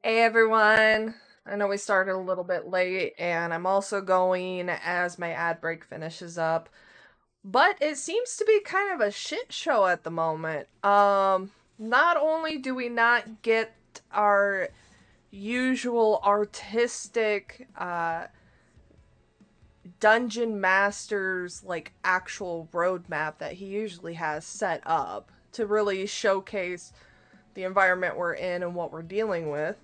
Hey everyone! I know we started a little bit late, and I'm also going as my ad break finishes up. But it seems to be kind of a shit show at the moment. Not only do we not get our usual artistic, dungeon master's, like, actual roadmap that he usually has set up to really showcase the environment we're in and what we're dealing with.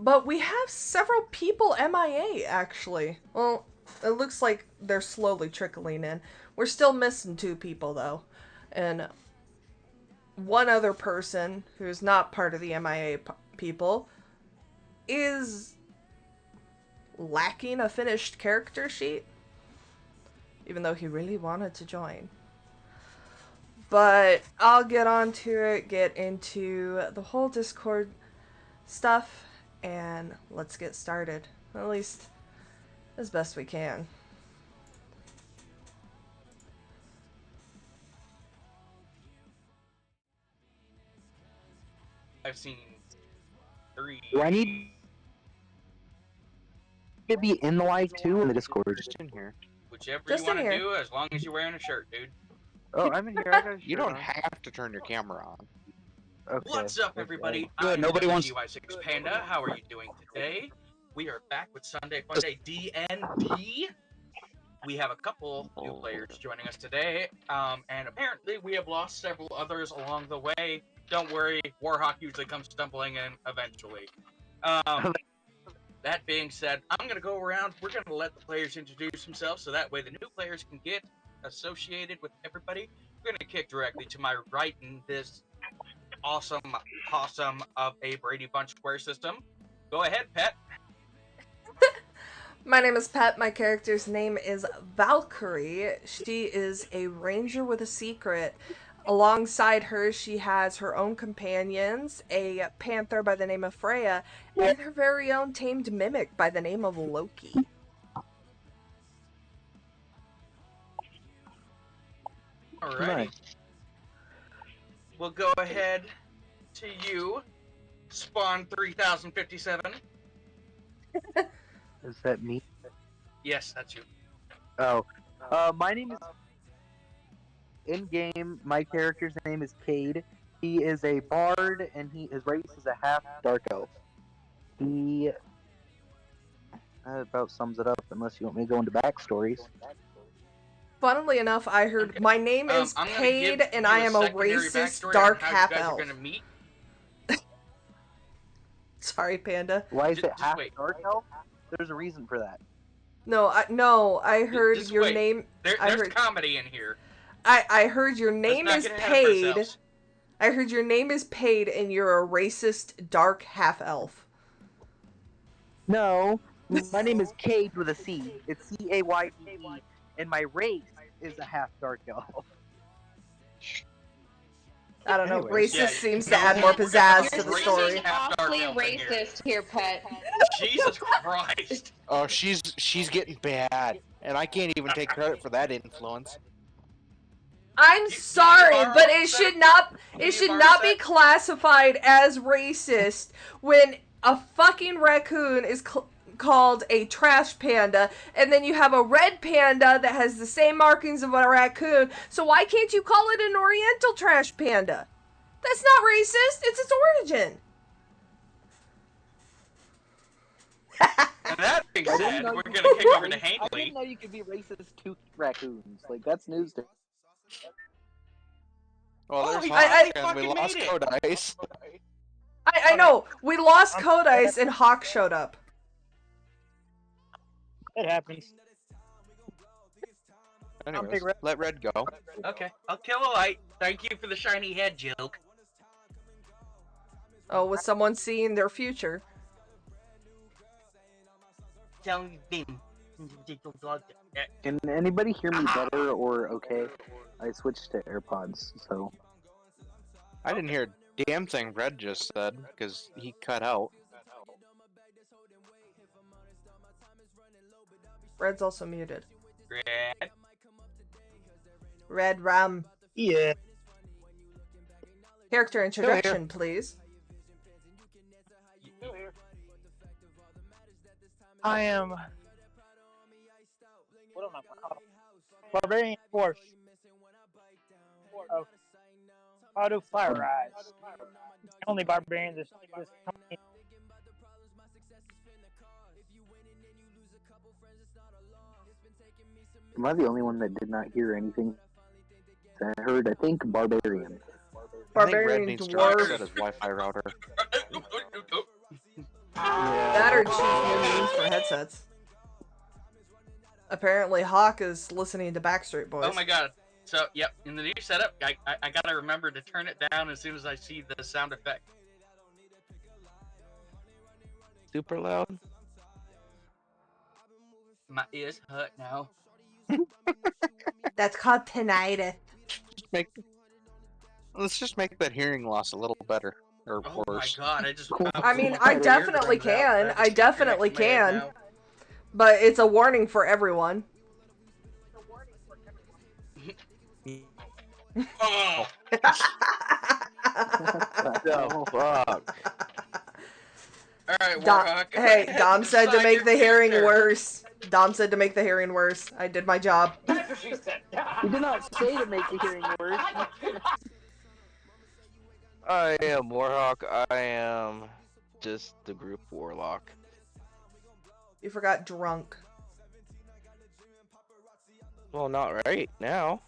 But we have several people MIA, actually. Well, it looks like they're slowly trickling in. We're still missing two people, though. And one other person, who's not part of the MIA people, is lacking a finished character sheet. Even though he really wanted to join. But I'll get on to it, get into the whole Discord stuff, and let's get started. At least as best we can. I've seen three. Do I need to be in the live too in the Discord? Just in here. Whichever Just you want in to here. do, as long as you're wearing a shirt, dude. Oh, I'm in here. I got a You shirt don't on. have to turn your camera on. Okay. What's up, everybody? Good, I'm nobody wants- UI6 Panda. How are you doing today? We are back with Sunday Funday DND. We have a couple new players joining us today, and apparently we have lost several others along the way. Don't worry, Warhawk usually comes stumbling in eventually. That being said, I'm going to go around. We're going to let the players introduce themselves so that way the new players can get associated with everybody. We're going to kick directly to my right in this awesome possum of a Brady Bunch square system. Go ahead, Pet. My name is Pet. My character's name is Valkyrie. She is a ranger with a secret. Alongside her, she has her own companions, a panther by the name of Freya, and her very own tamed mimic by the name of Loki. Alrighty. Nice. We'll go ahead to you, Spawn 3057. Is that me? Yes, that's you. Oh. My name is. In game, my character's name is Cade. He is a bard, and his race is a half dark elf. He. That about sums it up, unless you want me to go into backstories. Funnily enough, I heard my name is I'm gonna Cade, give and you I am a secondary racist backstory dark on how half you guys elf. are gonna meet. Sorry, Panda. Why is Just it half wait. dark elf? There's a reason for that. No, I heard Just your wait. name. There's heard- comedy in here. I heard your name Let's is not get ahead of Paid. ourselves. I heard your name is Paid, and you're a racist dark half elf. No, my name is Cade with a C. It's C-A-Y-D-E, and my race is a half dark elf. I don't know. Anyways. Racist Yeah, seems to no, add more we're gonna pizzazz have to the racist story. half dark awfully elf in here. racist here, Pet. Jesus Christ. Oh, she's getting bad, and I can't even take credit for that influence. I'm You sorry, borrow but a it set? should not Can it you should borrow not a be set? classified as racist when a fucking raccoon is called a trash panda, and then you have a red panda that has the same markings of a raccoon. So why can't you call it an oriental trash panda? That's not racist. It's its origin. And that being I said, didn't know we're you gonna could kick be over to I didn't Hankley. know you could be racist to raccoons. Like, that's news to me. Well, Oh, there's he Hawk, I- and we fucking lost made it. Codice. I know. We lost Codice and Hawk showed up. It happens. Anyways, let Red go. Okay, I'll kill a light. Thank you for the shiny head joke. Oh, was someone seeing their future? Tell them. Can anybody hear me better or okay? I switched to AirPods, so. I didn't hear a damn thing Red just said, because he cut out. Red's also muted. Red. Red Ram. Yeah. Character introduction, please. I am. What am I? Barbarian Force of How to Fire Eyes. Only barbarian this company. Am I the only one that did not hear anything? I heard, I think, barbarian. I think Red Barbarian needs to dwarf. reset his Wi-Fi router. That or choose new means for headsets. Apparently, Hawk is listening to Backstreet Boys. Oh my god. So, yep, in the new setup, I gotta remember to turn it down as soon as I see the sound effect. Super loud. My ears hurt now. That's called tinnitus. Let's just make that hearing loss a little better or Oh my worse. god, I just I mean, I definitely can. I definitely can. But it's a warning for everyone. Oh. The fuck? Alright, Warhawk. Hey, Dom said to Decide make your the hearing character. worse. Dom said to make the hearing worse. I did my job. That's what she said. You did not say to make the hearing worse. I am Warhawk. I am just the group Warlock. You forgot drunk. Well, not right now.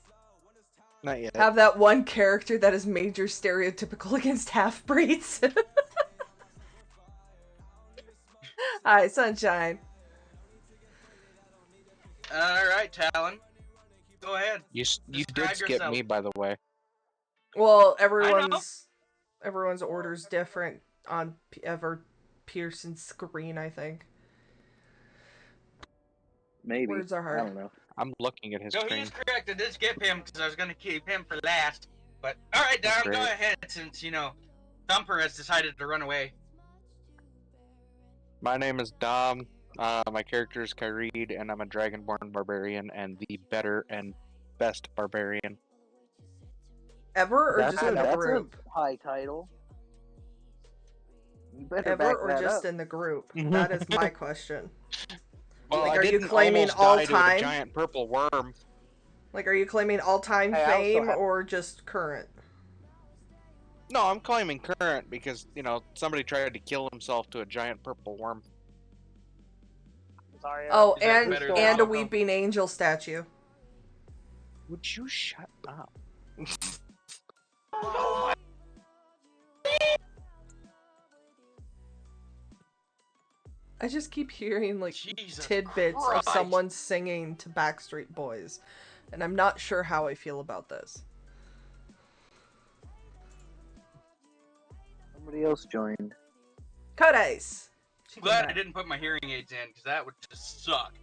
Not yet. Have that one character that is major stereotypical against half-breeds. Alright, Sunshine. Alright, Talon. Go ahead. You Describe did skip yourself. me, by the way. Well, everyone's order's different on Pearson's screen, I think. Maybe. Words are hard. I don't know. I'm looking at his No, screen. he's correct. I did skip him because I was going to keep him for last. But, alright, Dom, Great. go ahead since, Thumper has decided to run away. My name is Dom. My character is Kyreed, and I'm a Dragonborn barbarian and the better and best barbarian. Ever or just in the that's group? a high title. You better Ever back or that just up. in the group? That is my question. Well, Like, I are you didn't claiming almost die to a all-time? giant purple worm. Like, are you claiming all-time Hey, I also fame have- or just current? No, I'm claiming current because, somebody tried to kill himself to a giant purple worm. Sorry. Oh, Is that and better a than Coco? weeping angel statue. Would you shut up? I just keep hearing, like, Jesus tidbits of Christ. someone singing to Backstreet Boys. And I'm not sure how I feel about this. Somebody else joined. Codice! I'm glad I didn't put my hearing aids in because that would just suck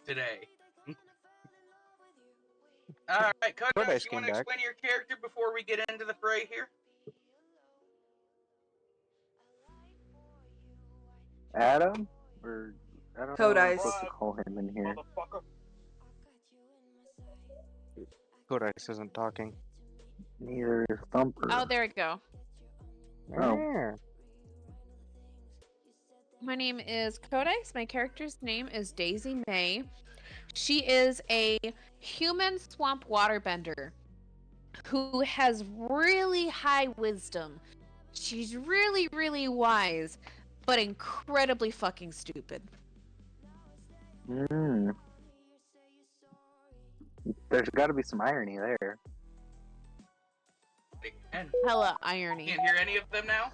today. Alright, Codice, Codice you came want to back. explain your character before we get into the fray here? Adam? Or I don't Code know what I'm Ice. supposed to call him in here. Motherfucker. Codice isn't talking. Neither is Thumper. Oh, there we go. Oh. Yeah. My name is Codice. My character's name is Daisy May. She is a human swamp waterbender who has really high wisdom. She's really, really wise, but incredibly fucking stupid. Mm. There's got to be some irony there. And Hella irony. can't hear any of them now?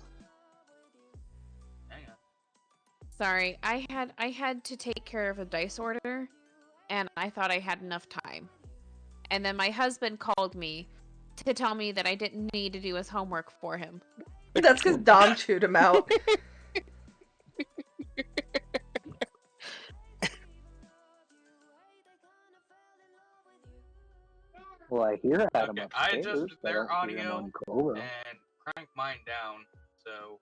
Hang on. Sorry, I had to take care of a dice order, and I thought I had enough time. And then my husband called me to tell me that I didn't need to do his homework for him. That's because Dom chewed him out. Well, I hear Adam Okay, upstairs, I adjusted but I their don't hear him audio on Cobra. and cranked mine down, so...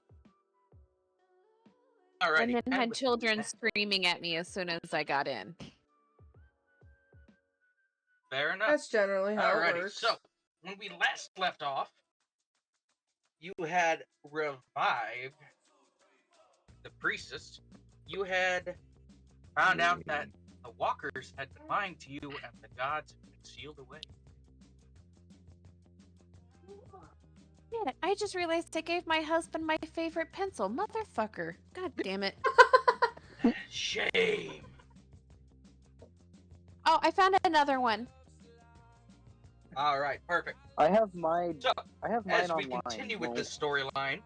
Alrighty. And then and had with children that, screaming at me as soon as I got in. Fair enough. That's generally how it Alrighty, works. so, when we last left off, you had revived the priestess. You had found out that the walkers had been lying to you and the gods had been sealed away. Yeah, I just realized I gave my husband my favorite pencil. Motherfucker. God damn it. Shame. Oh, I found another one. All right, perfect. I have mine. So, I have mine as we online. continue with this storyline,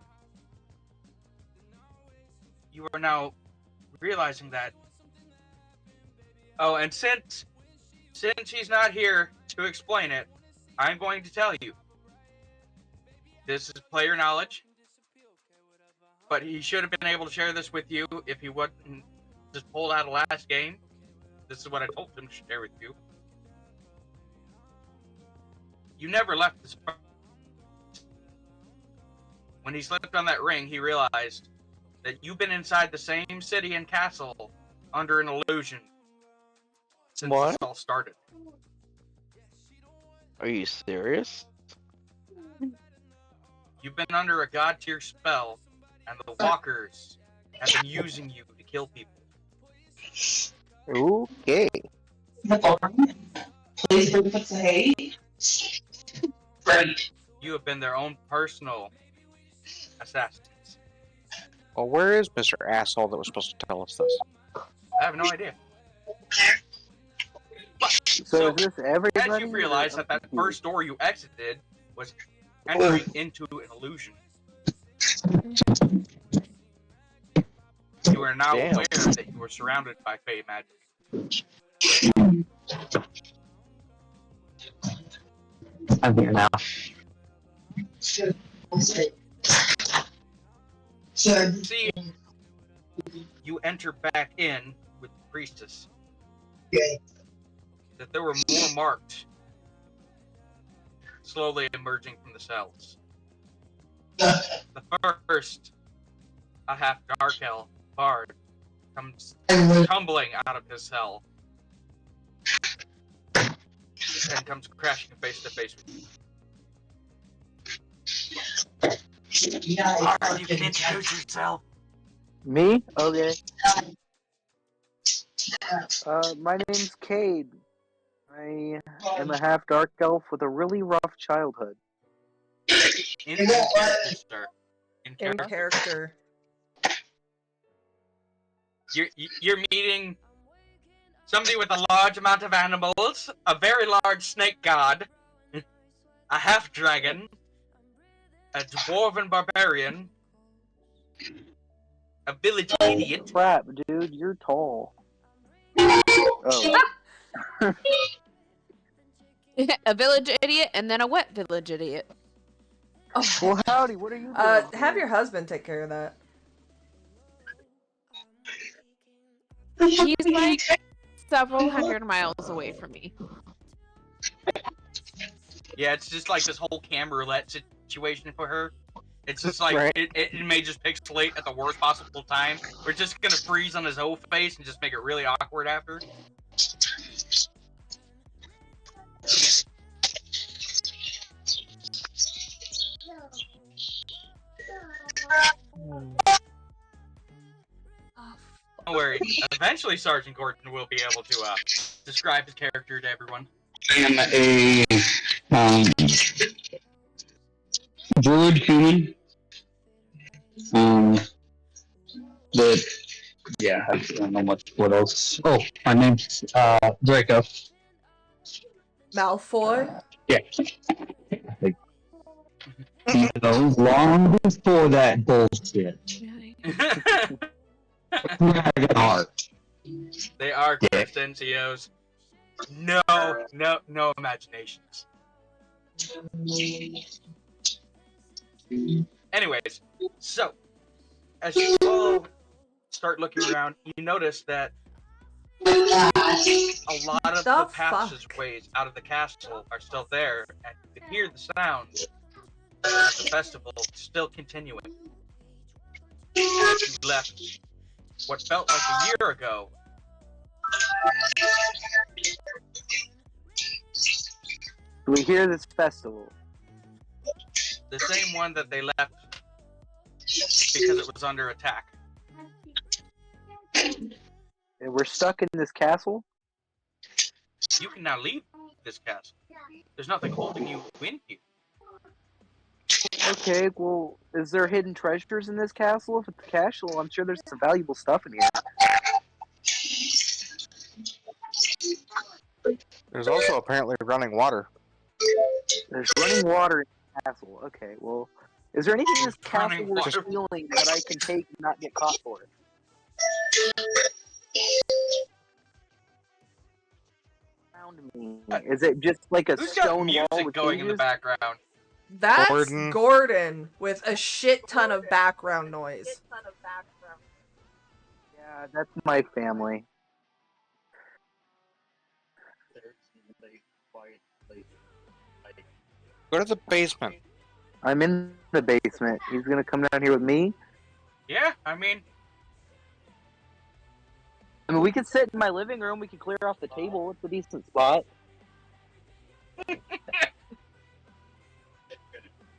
you are now realizing that. Oh, and since he's not here to explain it, I'm going to tell you. This is player knowledge, but he should have been able to share this with you if he wouldn't just pulled out of last game. This is what I told him to share with you. You never left this. When he slipped on that ring, he realized that you've been inside the same city and castle under an illusion since What? this all started. Are you serious? You've been under a god tier spell, and the walkers have been using you to kill people. Okay. You have been their own personal assassins. Well, where is Mr. Asshole that was supposed to tell us this? I have no idea. But, So is this everybody? as you realize or- that first door you exited was entering into an illusion. You are now Damn. aware that you are surrounded by fey magic. I'm here now. See, you enter back in with the priestess. That there were more marked, slowly emerging from the cells. The first, a half dark elf bard, comes tumbling out of his cell and comes crashing face to face with you. Bard, you can introduce yourself. Me? Okay. My name's Cade. I am a half dark elf with a really rough childhood. In character, sir. In In character. character. You're meeting somebody with a large amount of animals, a very large snake god, a half dragon, a dwarven barbarian, a village idiot. Crap, dude, you're tall. Oh. A village idiot and then a wet village idiot. Oh. Well, howdy, what are you doing? Have here? your husband take care of that. He's like several hundred miles away from me. Yeah, it's just like this whole cam roulette situation for her. It's just like, Right. it may just pixelate at the worst possible time. We're just gonna freeze on his whole face and just make it really awkward after. Don't worry. Eventually, Sergeant Gordon will be able to describe his character to everyone. I am a druid human. That yeah, I don't know much. What else? Oh, my name's Draco. Malfoy. Yeah. You know, long before that bullshit. Dragon heart. They are Yeah. cursed NCOs. No imaginations. Anyways, so as you all start looking around, you notice that a lot of the The passageways out of the castle are still there, and you can hear the sounds of the festival still continuing. As you left what felt like a year ago, We hear this festival. the same one that they left because it was under attack. We're stuck in this castle? You can now leave this castle. There's nothing holding you in here. Okay, well, is there hidden treasures in this castle? If it's a castle, I'm sure there's some valuable stuff in here. There's also apparently running water. There's running water in the castle. Okay, well, is there anything in this castle Running we're water. stealing that I can take and not get caught for it? Around me. Is it just like a Who's got stone wall music with going in the cages? background? That's Gordon. Gordon with a shit ton of background noise. Yeah, that's my family. Go to the basement. I'm in the basement. He's gonna come down here with me. Yeah, I mean, We could sit in my living room. We could clear off the table. It's a decent spot.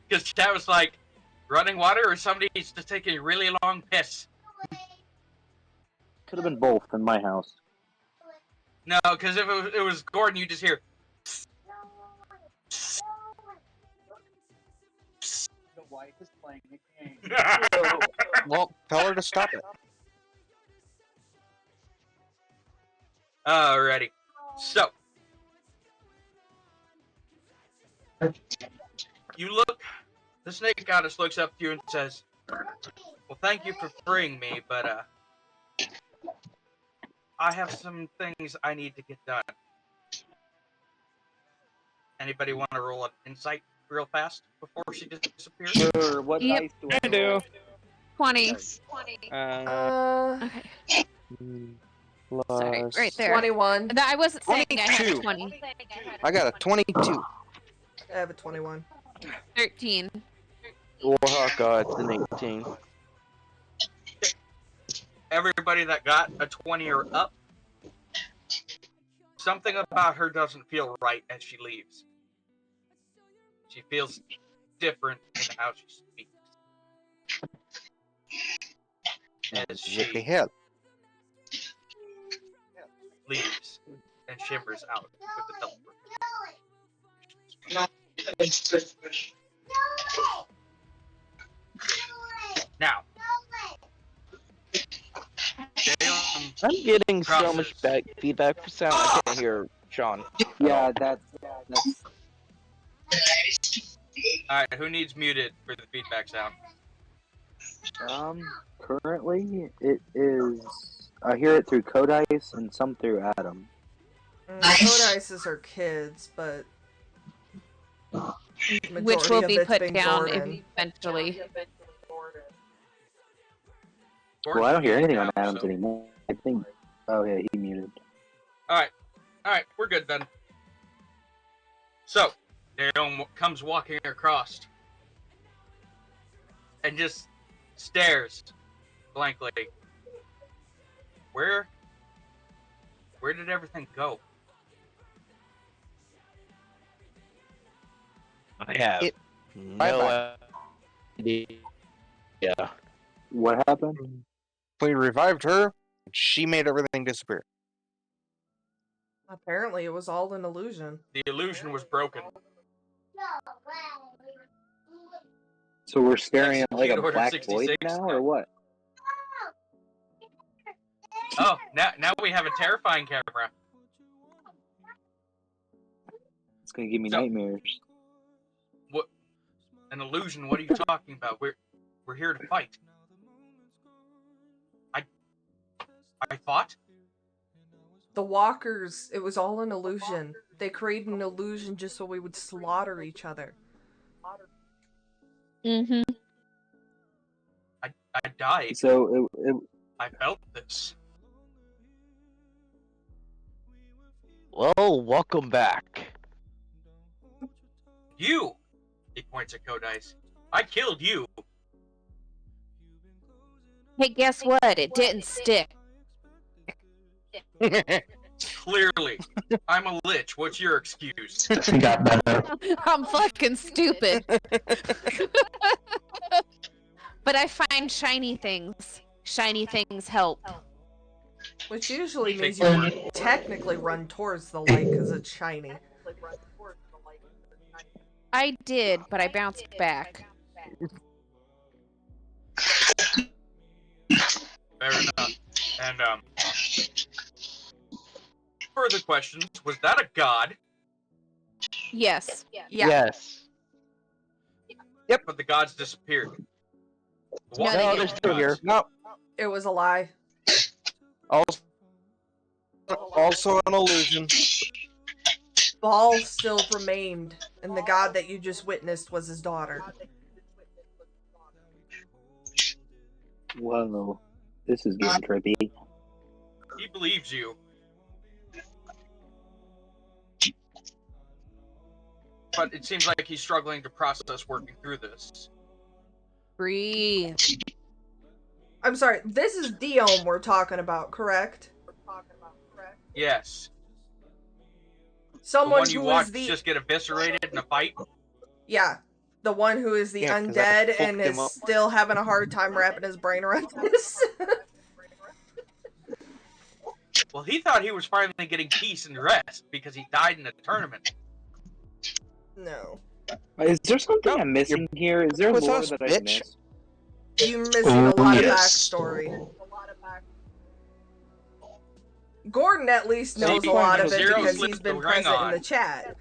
because that was like running water or somebody's just taking a really long piss. Could have been both in my house. No, because if it was Gordon, you just hear. The wife is playing the game. Well, tell her to stop it. Alrighty. So. You look. The snake goddess looks up to you and says, "Well, thank you for freeing me, but, I have some things I need to get done. Anybody want to roll an insight real fast before she disappears?" Sure. What Yep. dice do I I do. roll? 20. Uh, Okay. Sorry, right there. 21. No, I wasn't saying I had 22. 20. I got a 22. I have a 21. 13. Warhawk got an 18. Everybody that got a 20 or up, something about her doesn't feel right as she leaves. She feels different in how she speaks. As Zippy she head. leaves and shimmers out with the teleport. Now, Salem I'm getting so much crosses. feedback for sound. I can't hear Sean. Yeah, that's Alright, who needs muted for the feedback sound? currently it is. I hear it through Codice and some through Adam. Codices are kids, but Which will be put down Gordon. eventually. Well, I don't hear anything on Now, Adam's so- anymore. I think. Oh yeah, he muted. Alright, we're good then. So, Naomi comes walking across and just stares blankly. Where did everything go? I have It- no idea. Yeah. What happened? We revived her, and she made everything disappear. Apparently, it was all an illusion. The illusion was broken. So we're staring at like a Execute Order black 66 void now, now. or what? Oh, now we have a terrifying camera. It's gonna give me So- nightmares. What? An illusion? What are you talking about? We're here to fight. I fought? The walkers, it was all an illusion. They created an illusion just so we would slaughter each other. Mm-hmm. I died. So I felt this. Well, welcome back. You! He points at Codice. I killed you. Hey, guess what? It didn't stick. Clearly. I'm a lich. What's your excuse? Got better. I'm fucking stupid. But I find shiny things. Shiny things help. Which usually means you technically run towards the light because it's shiny. I did, but I bounced back. Fair enough. And further questions. Was that a god? Yes. Yeah. Yes. But the gods disappeared. No, What they No, were they're the still here. gods? No. It was a lie. Also an illusion. Baal still remained, and the god that you just witnessed was his daughter. Whoa, this is getting trippy. He believes you. But it seems like he's struggling to process working through this. Breathe. I'm sorry, this is Dion we're talking about, correct? Yes. Someone the one you who watched is the just get eviscerated in a fight? yeah, the one who is the Yeah, 'cause I undead fucked and him is up. still having a hard time wrapping his brain around this. Well, he thought he was finally getting peace and rest because he died in a tournament. No. Is there something No, I'm missing here? Is there with lore us, that I bitch. missed? You're missing a Oh, lot yes. of backstory. Gordon at least See, knows a lot of it Zero because slipped he's been the ring present in on. the chat.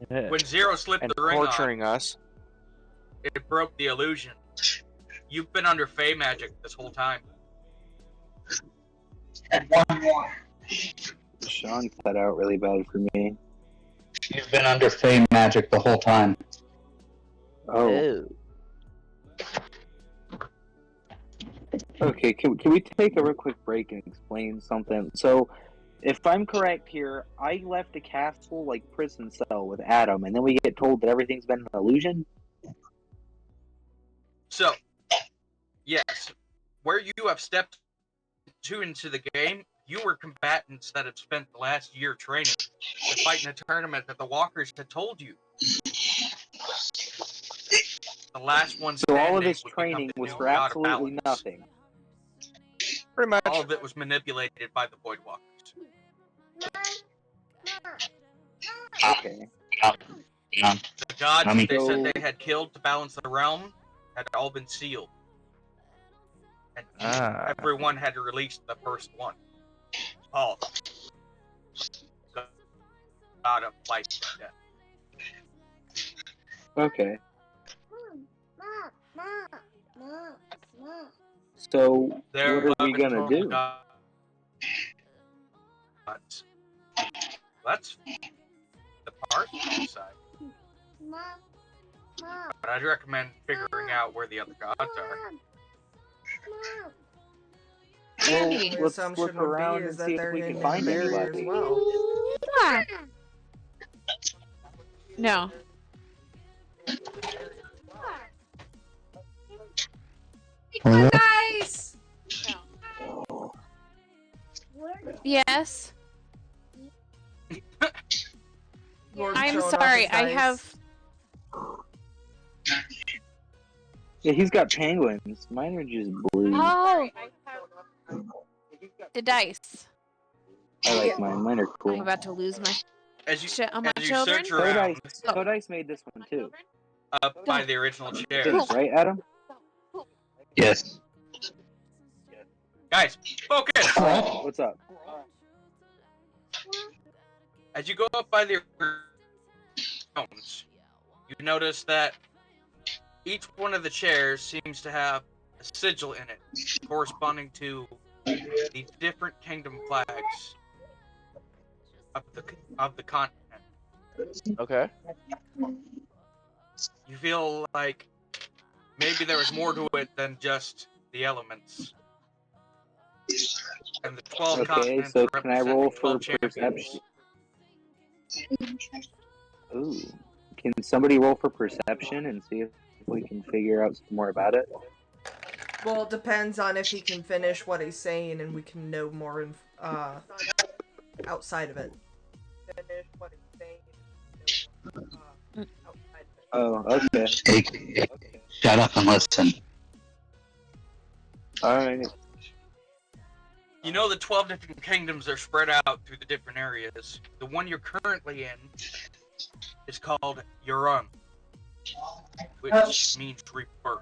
When Zero slipped And the ring on, torturing us. it broke the illusion. You've been under Fey magic this whole time. And one more. Sean cut out really bad for me. You've been under Fey magic the whole time. Oh. Okay, can we take a real quick break and explain something? So, if I'm correct here, I left a castle like prison cell with Adam, and then we get told that everything's been an illusion? So, yes, where you have stepped into the game, you were combatants that had spent the last year training and fighting a tournament that the Walkers had told you. The last one So standing all of this would become training the was new for god of absolutely balance. nothing. Pretty much. All of it was manipulated by the Void Walkers. Okay. The gods I mean- they said they had killed to balance the realm had all been sealed. And everyone had to release the first one. All. God of life and death. Okay. So, There what are we 11 gonna total do? gods. That's the part side. But I'd recommend figuring out where the other gods are. Well, The let's assumption look would be around is and that see if they're we in can the find barrier as anybody. well. No. Nice! Yes. Gordon I'm showing off sorry. his I dice. have. Yeah, he's got penguins. Mine are just blue. Oh. The dice. I like mine. Mine are I'm cool. about to lose my As you, shit on my as you children. search around, Codice made this one too. up by the original chair. Thanks, right, Adam? Yes. Guys, focus! What's up? As you go up by the rooms, you notice that each one of the chairs seems to have a sigil in it, corresponding to the different kingdom flags of the continent. Okay. You feel like maybe there was more to it than just the elements. And the 12 Okay, continents so are can I representing roll for 12 champions. perception? Ooh. Can somebody roll for perception and see if we can figure out some more about it? Well, it depends on if he can finish what he's saying and we can know more outside of it. Oh, okay. Hey, shut up and listen. Alright. You know the 12 different kingdoms are spread out through the different areas. The one you're currently in is called Yurung, which means rebirth.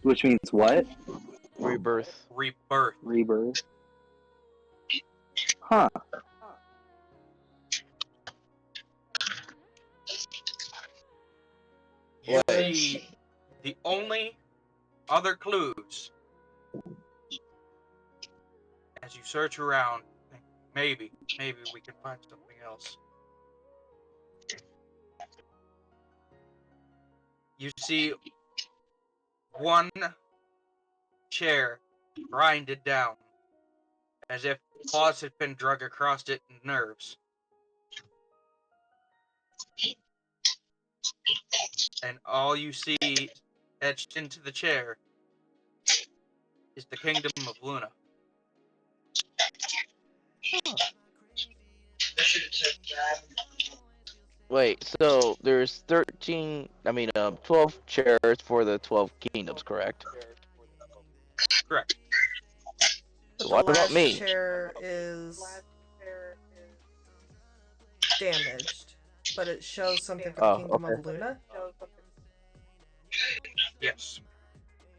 Which means what? Rebirth. Rebirth. Rebirth. Huh. You Wait. see, the only other clues as you search around, maybe we can find something else. You see one chair grinded down as if claws had been drug across it and nerves. And all you see etched into the chair is the kingdom of Luna. Wait, so there's 12 chairs for the 12 kingdoms, correct? Correct. But What the about last me? chair is damaged, but it shows something for the Oh, Kingdom okay. of Luna. Yes.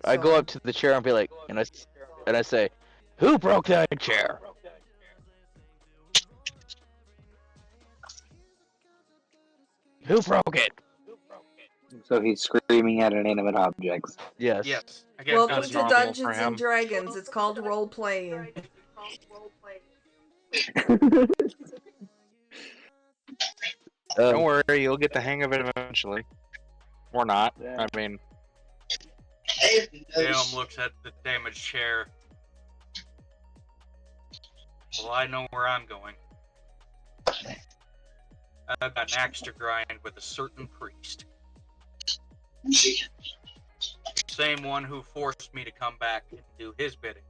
I go So- up to the chair and be like, and I say, "Who broke that chair?" Who broke it? So he's screaming at inanimate objects. Yes. Yes. Again, Welcome That's to normal for Dungeons and him. Dragons. It's called role playing. Don't worry, you'll get the hang of it eventually. Or not. Yeah. I mean, Dale looks at the damaged chair. Well, I know where I'm going. I've got an axe to grind with a certain priest. Same one who forced me to come back and do his bidding.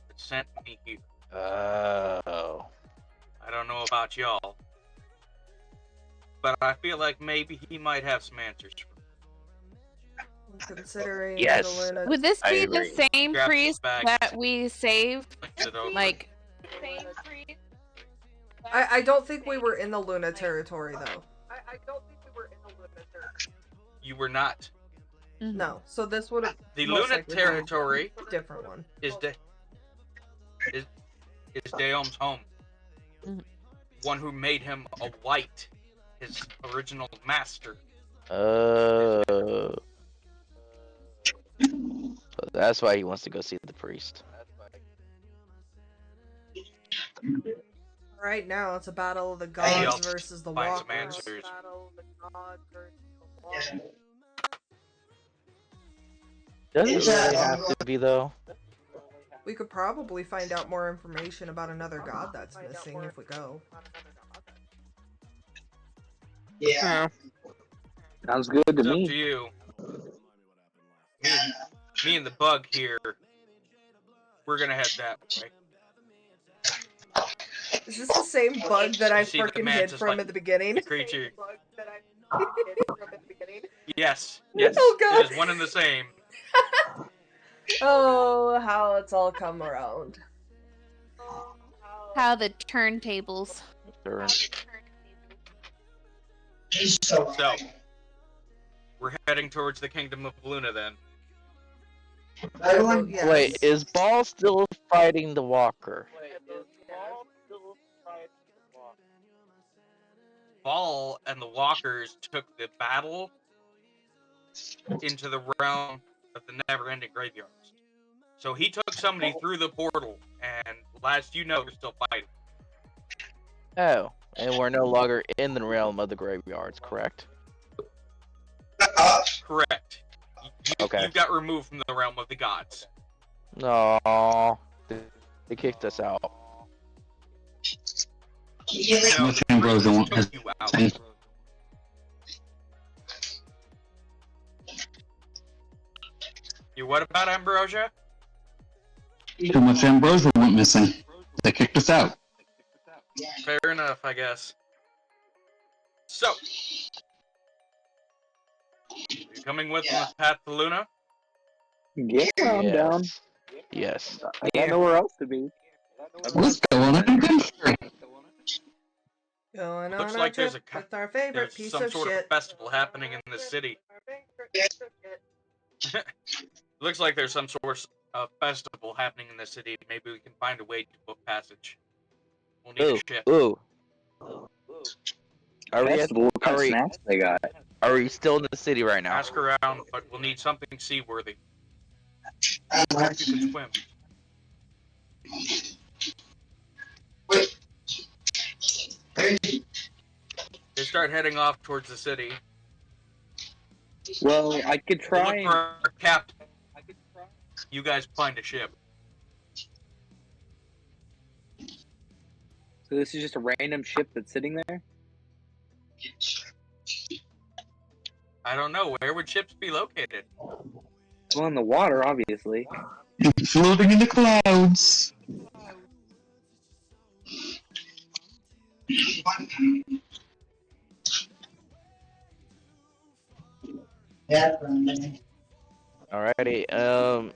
That sent me here. Oh. I don't know about y'all, but I feel like maybe he might have some answers for me. Considering Yes. the Luna. Would this I be agree. the same Grabs his priest bag. that we saved? Flips it over. Like, I don't think we were in the Luna territory though. You were not. No, so this would have The most Luna likely been territory a different one. is Daom's home. Mhm. One who made him a white, his original master. So that's why he wants to go see the priest. Right now, it's a battle of the Maybe gods I'll versus the find some walkers. answers. Does it really have to be though? We could probably find out more information about another god that's missing if we go. yeah. Sounds good to It's up me. to you. Me and the bug here, we're gonna head that way. Is this the same bug that I You see the freaking hid mantis from like at the beginning? The creature. Yes, yes. Oh, God. It is one and the same. Oh, how it's all come around. how the turntables. Sure. So, we're heading towards the kingdom of Luna then. Yes. Wait, is Ball still fighting the Walker? Ball and the Walkers took the battle into the realm of the never-ending graveyards. So he took somebody through the portal, and last you know, we're still fighting. Oh, and we're no longer in the realm of the graveyards, correct? Correct. Okay. You got removed from the realm of the gods. No, they kicked us out. No, Smith and Bros don't took you out. hesitate. You what about Ambrosia? Too much Ambrosia went missing. They kicked us out. Fair enough, I guess. So, you coming with on the path to Luna? Yeah, I'm down. Yes. I got nowhere else to be. Let's go on an adventure. Going Looks on like a there's trip with our favorite there's piece some of sort of shit. festival happening in the city. Looks like there's some sort of festival happening in the city. Maybe we can find a way to book passage. We'll need Ooh, a ship. ooh. Are we, Festival, what kind are of we snacks they got? are we still in the city right now? Ask around, but we'll need something seaworthy. If you can swim. They start heading off towards the city. Well, I could They try. look for our captain. You guys find a ship. So this is just a random ship that's sitting there? I don't know. Where would ships be located? Well, in the water, obviously. Floating in the clouds. Alrighty.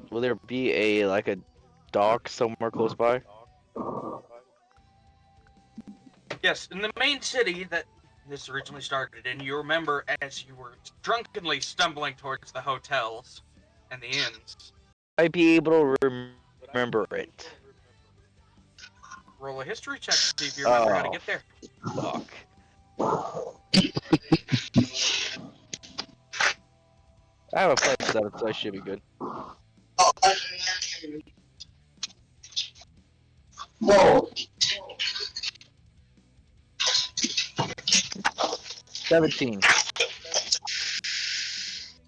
Will there be a dock somewhere close by? Yes, in the main city that this originally started in, you remember as you were drunkenly stumbling towards the hotels and the inns. I'd be able to remember it. Roll a history check to see if you remember how to Oh, get there. fuck. I have a 5-7, so I should be good. Whoa. 17.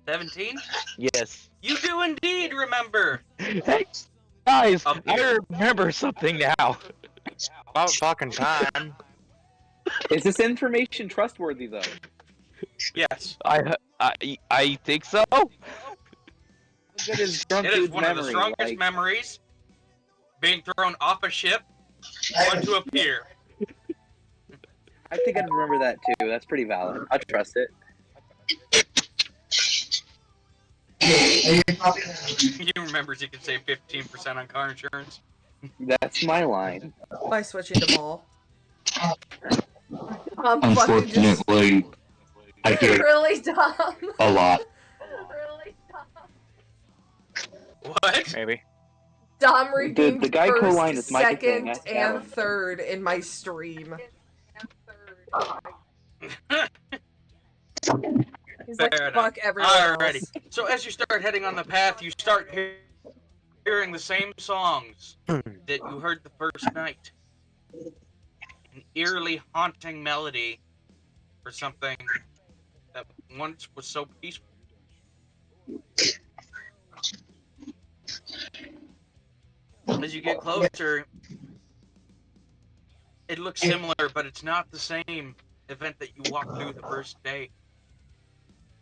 17? Yes. You do indeed remember! Hey, guys, Up I here. remember something now. About fucking time. Is this information trustworthy, though? Yes. I think so. How good is drunk It is dude's one of the memory? strongest Like, memories being thrown off a ship onto a pier. I think I'd remember that too. That's pretty valid. I trust it. You remembers you can save 15% on car insurance. That's my line. By switching to mall. I'm fucking just Unfortunately, I hear really dumb. a lot. Really dumb. What? Maybe. Dom redeemed the Geico first, line is my thing. second, I and found. third in my stream. He's like, Fair fuck enough. everyone Alrighty. else. So as you start heading on the path, you start hearing the same songs that you heard the first night. An eerily haunting melody for something that once was so peaceful. As you get closer, it looks similar, but it's not the same event that you walked through the first day.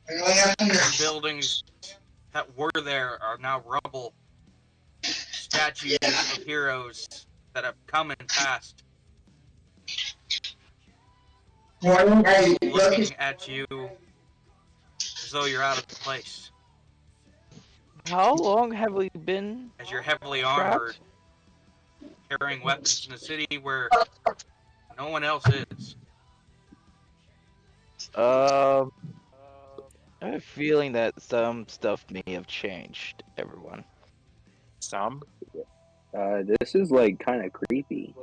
The buildings that were there are now rubble. Statues of heroes that have come and passed. Looking at you as though you're out of place. How long have we been As you're heavily trapped? armored, carrying weapons in a city where no one else is. I have a feeling that some stuff may have changed, everyone. Some. This is like kind of creepy.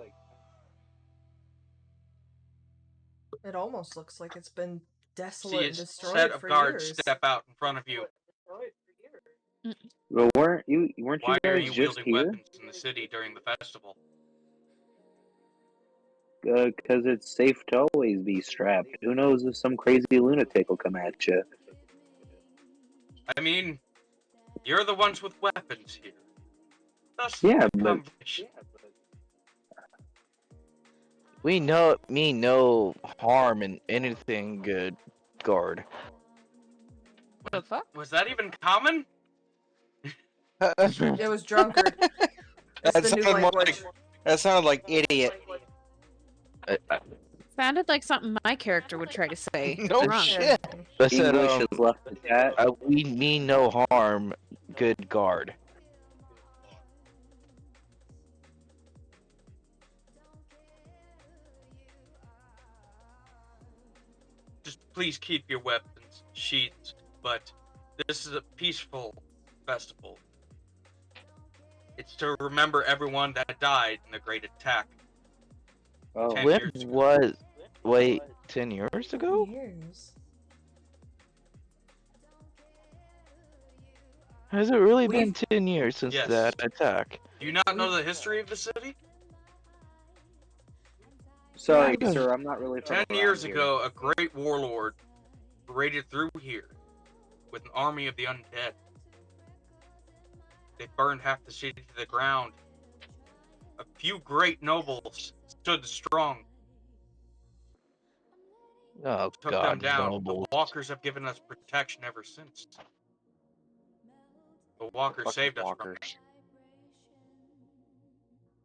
It almost looks like it's been See desolate a and destroyed set of for guards years. step out in front of you. Well, weren't you Why are guys you just wielding here? weapons in the city during the festival? Because it's safe to always be strapped. Who knows if some crazy lunatic will come at you? I mean, you're the ones with weapons here. Thus, Yeah, but conversation. We mean no harm in anything good, guard. What the fuck? Was that even common? It was drunkard. It's That the new sounded more language. That sounded like idiot. Sounded like something my character would try to say. No Drunk. shit. I said, English has left the chat. we mean no harm, good guard. please keep your weapons sheathed, but this is a peaceful festival. It's to remember everyone that died in the Great Attack Oh, 10 When years ago. was? Wait, 10 years ago? Years. Has it really We've- been 10 years since Yes. that attack? Do you not know the history of the city? sorry, Yeah. sir. I'm not really from 10 around years here. ago, a great warlord raided through here with an army of the undead. They burned half the city to the ground. A few great nobles stood strong, Oh took them God, down. nobles. The walkers have given us protection ever since. The walkers Fucking saved us from walkers.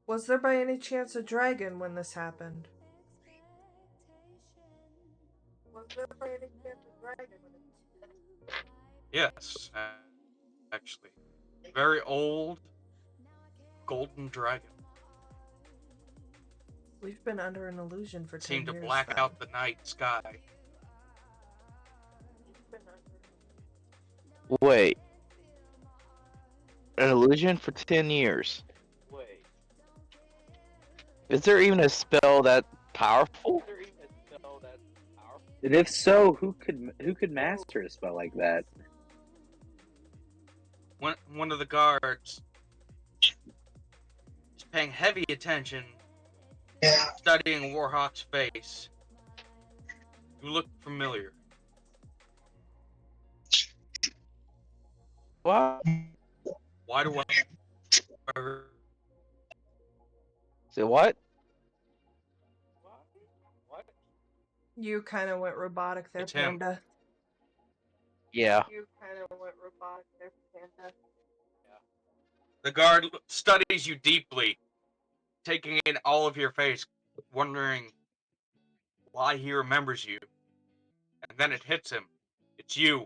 Was there by any chance a dragon when this happened? Was there by any chance a dragon when this happened? Yes, actually. Very old golden dragon. We've been under an illusion for 10 Seemed to years. black then. out the night sky. We've been under- Wait. An illusion for 10 years. Is there even a spell that powerful? And if so, who could master a spell like that? One of the guards is paying heavy attention, studying Warhawk's face. You look familiar. What? Why do I? Say what? You kind of went robotic there, It's him. Panda. Yeah. You kind of went robotic there, Panda. The guard studies you deeply, taking in all of your face, wondering why he remembers you. And then it hits him. It's you.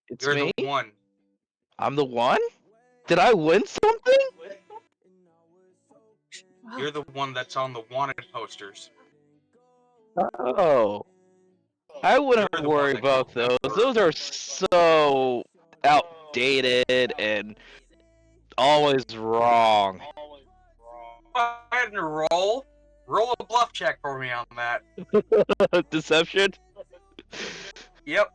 It's You're me? the one. I'm the one? Did I win something? You're the one that's on the wanted posters. Oh. I wouldn't You're the worry one that about killed those. Dixper. Those are so outdated and always wrong. Go ahead and roll. Roll a bluff check for me on that. Deception? Yep.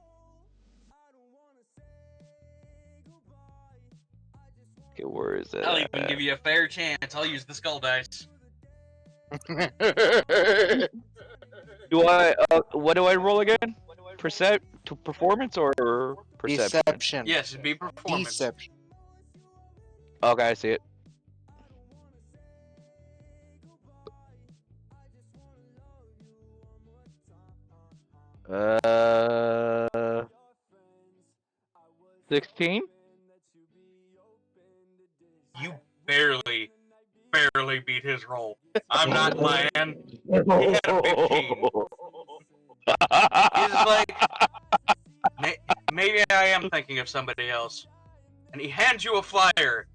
Okay, where is it? I'll even give you a fair chance. I'll use the skull dice. Do I? What do I roll again? Performance or perception? Deception. Yes, it'd be performance. Deception. Okay, I see it. Uh, 16. You barely beat his roll. I'm not lying. He had a 15. He's like, maybe I am thinking of somebody else. And he hands you a flyer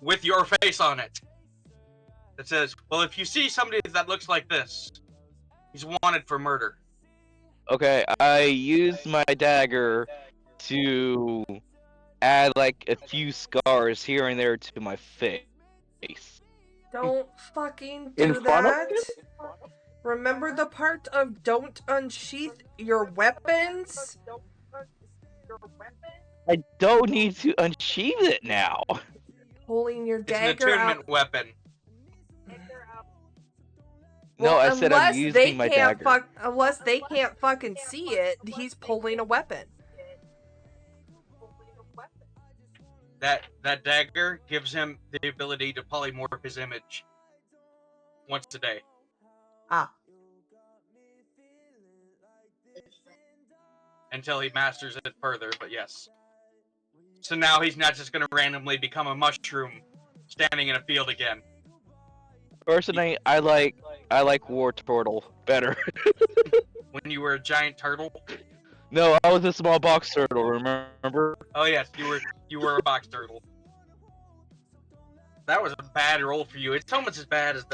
with your face on it. That says, well, if you see somebody that looks like this, he's wanted for murder. Okay, I used my dagger to add like a few scars here and there to my face. Don't fucking In do front of that. Remember the part of don't unsheath your weapons? I don't need to unsheath it now. Pulling your It's an dagger attunement out. weapon. No, I said I'm unless they using my can't dagger. unless they can't fucking see it, he's pulling a weapon. That dagger gives him the ability to polymorph his image once a day. Ah. Until he masters it further, but yes. So now he's not just going to randomly become a mushroom standing in a field again. Personally, I like War Turtle better. When you were a giant turtle. No, I was a small box turtle. Remember? Oh yes, you were a box turtle. That was a bad roll for you. It's almost as bad as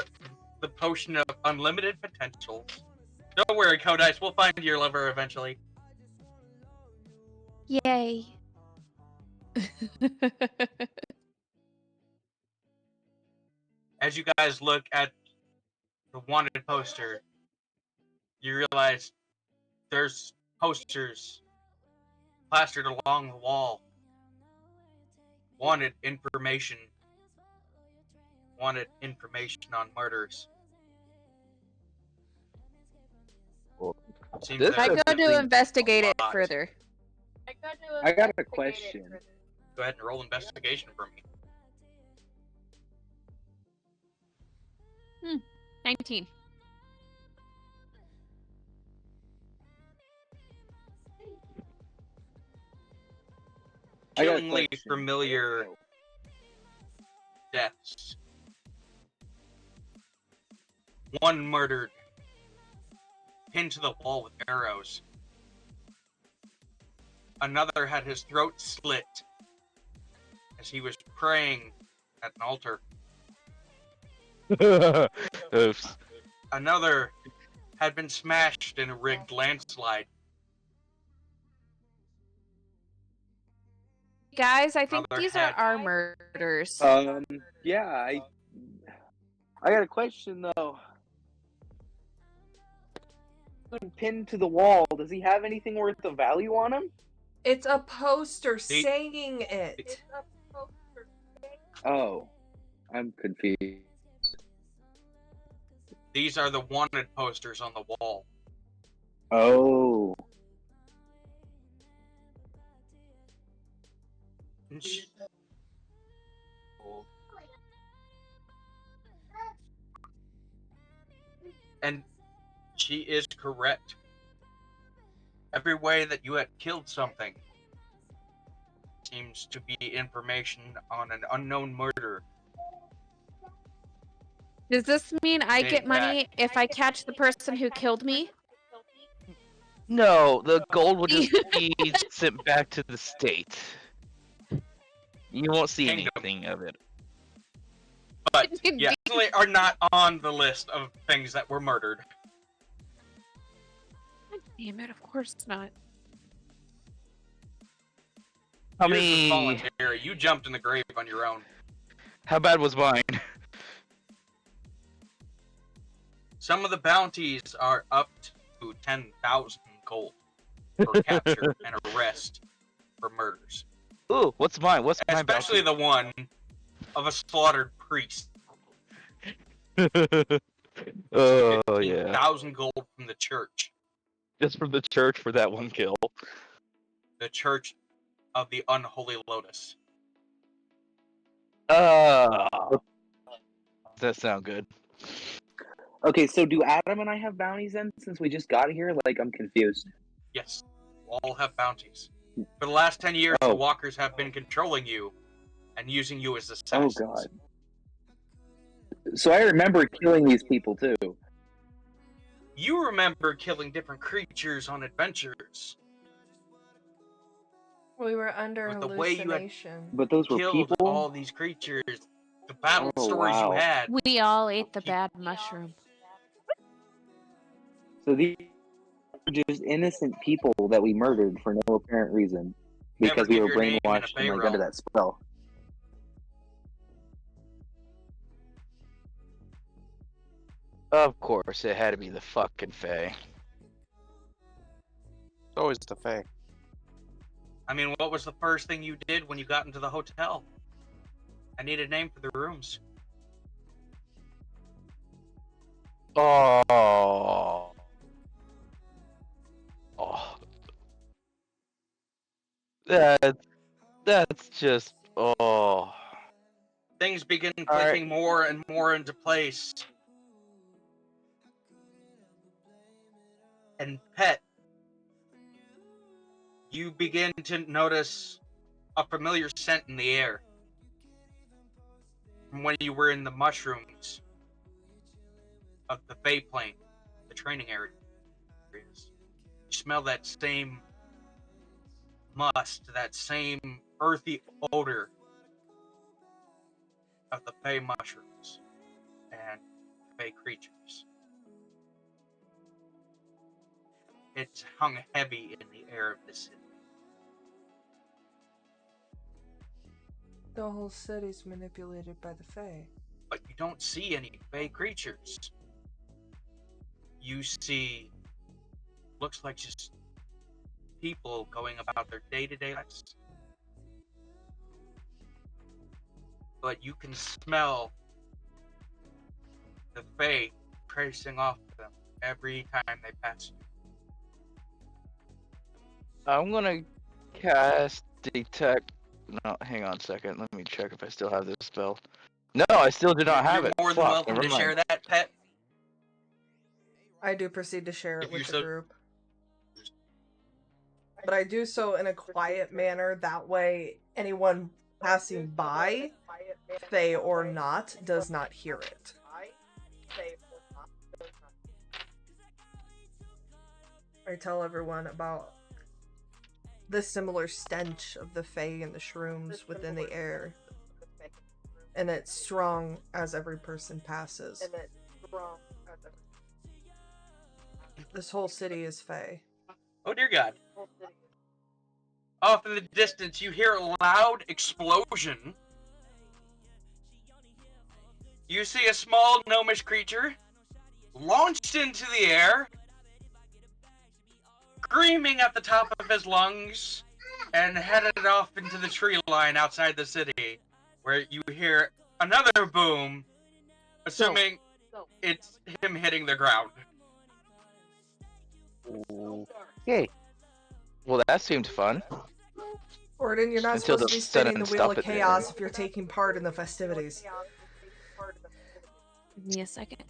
the potion of unlimited potential. Don't worry, Codice. We'll find your lover eventually. Yay. As you guys look at the wanted poster, you realize there's posters plastered along the wall. Wanted information. Wanted information on murders. Seems This I there's go to a investigate it lot. further. I got a question. Go ahead and roll investigation for me. 19. I got a Chillingly question. familiar deaths. One murdered, pinned to the wall with arrows. Another had his throat slit as he was praying at an altar. Oops. Another had been smashed in a rigged landslide. Guys, I think Another these are had- our murders. Yeah, I got a question though. Pinned to the wall. Does he have anything worth of value on him? It's a poster The- saying it. Oh, I'm confused. These are the wanted posters on the wall. Oh, And she is correct. Every way that you had killed something seems to be information on an unknown murder. Does this mean I Dating get money if I catch the person who killed me? No, the gold will just be sent back to the state. You won't see Kingdom. anything of it. But yeah, definitely are not on the list of things that were murdered. Damn it, of course not. How Yours was many? voluntary. You jumped in the grave on your own. How bad was mine? Some of the bounties are up to 10,000 gold for capture and arrest for murders. Ooh, what's mine? What's my Especially the one of a slaughtered priest. Oh yeah, 15,000 gold from the church. just from the church for that one kill. The Church of the Unholy Lotus. Does that sound good? okay. So do Adam and I have bounties then? Since we just got here, like I'm confused. Yes, all have bounties. For the last 10 years, Oh. the walkers have been controlling you and using you as Oh assassins. God. So I remember killing these people too. You remember killing different creatures on adventures. We were under With the way you had hallucination. But those were Killed people. all these creatures. The battle Oh, stories you wow. had. We all ate the bad mushroom. So these are just innocent people that we murdered for no apparent reason Never because we give were your name in a brainwashed and like payroll. under that spell. Of course, it had to be the fucking Fae. It's always the Fae. I mean, what was the first thing you did when you got into the hotel? I need a name for the rooms. Oh. Oh. That's just oh. Things begin All clicking more and more into place. And Pet, you begin to notice a familiar scent in the air from when you were in the mushrooms of the Fae Plane, the training areas. You smell that same must, that same earthy odor of the Fae mushrooms and Fae creatures. It's hung heavy in the air of the city. The whole city's manipulated by the Fae. But you don't see any Fae creatures. You see, looks like just people going about their day-to-day lives. But you can smell the Fae tracing off them every time they pass you. I'm gonna cast detect. No, hang on a second. Let me check if I still have this spell. No, I still do not have You're it. more than Fuck, welcome never to mind. share that, Pet. I do proceed to share it If you with the so- group. But I do so in a quiet manner. That way, anyone passing by, Fae or not, does not hear it. I tell everyone about the similar stench of the Fae and the shrooms within the air. And it's strong as every person passes. This whole city is Fae. Oh dear God. Off in the distance, you hear a loud explosion. You see a small gnomish creature launched into the air, screaming at the top of his lungs, and headed off into the tree line outside the city, where you hear another boom, assuming it's him hitting the ground. Okay. Well, that seemed fun. Gordon, you're not Until supposed to the be spinning the sudden wheel stop of at the chaos end. if you're taking part in the festivities. Give me a second.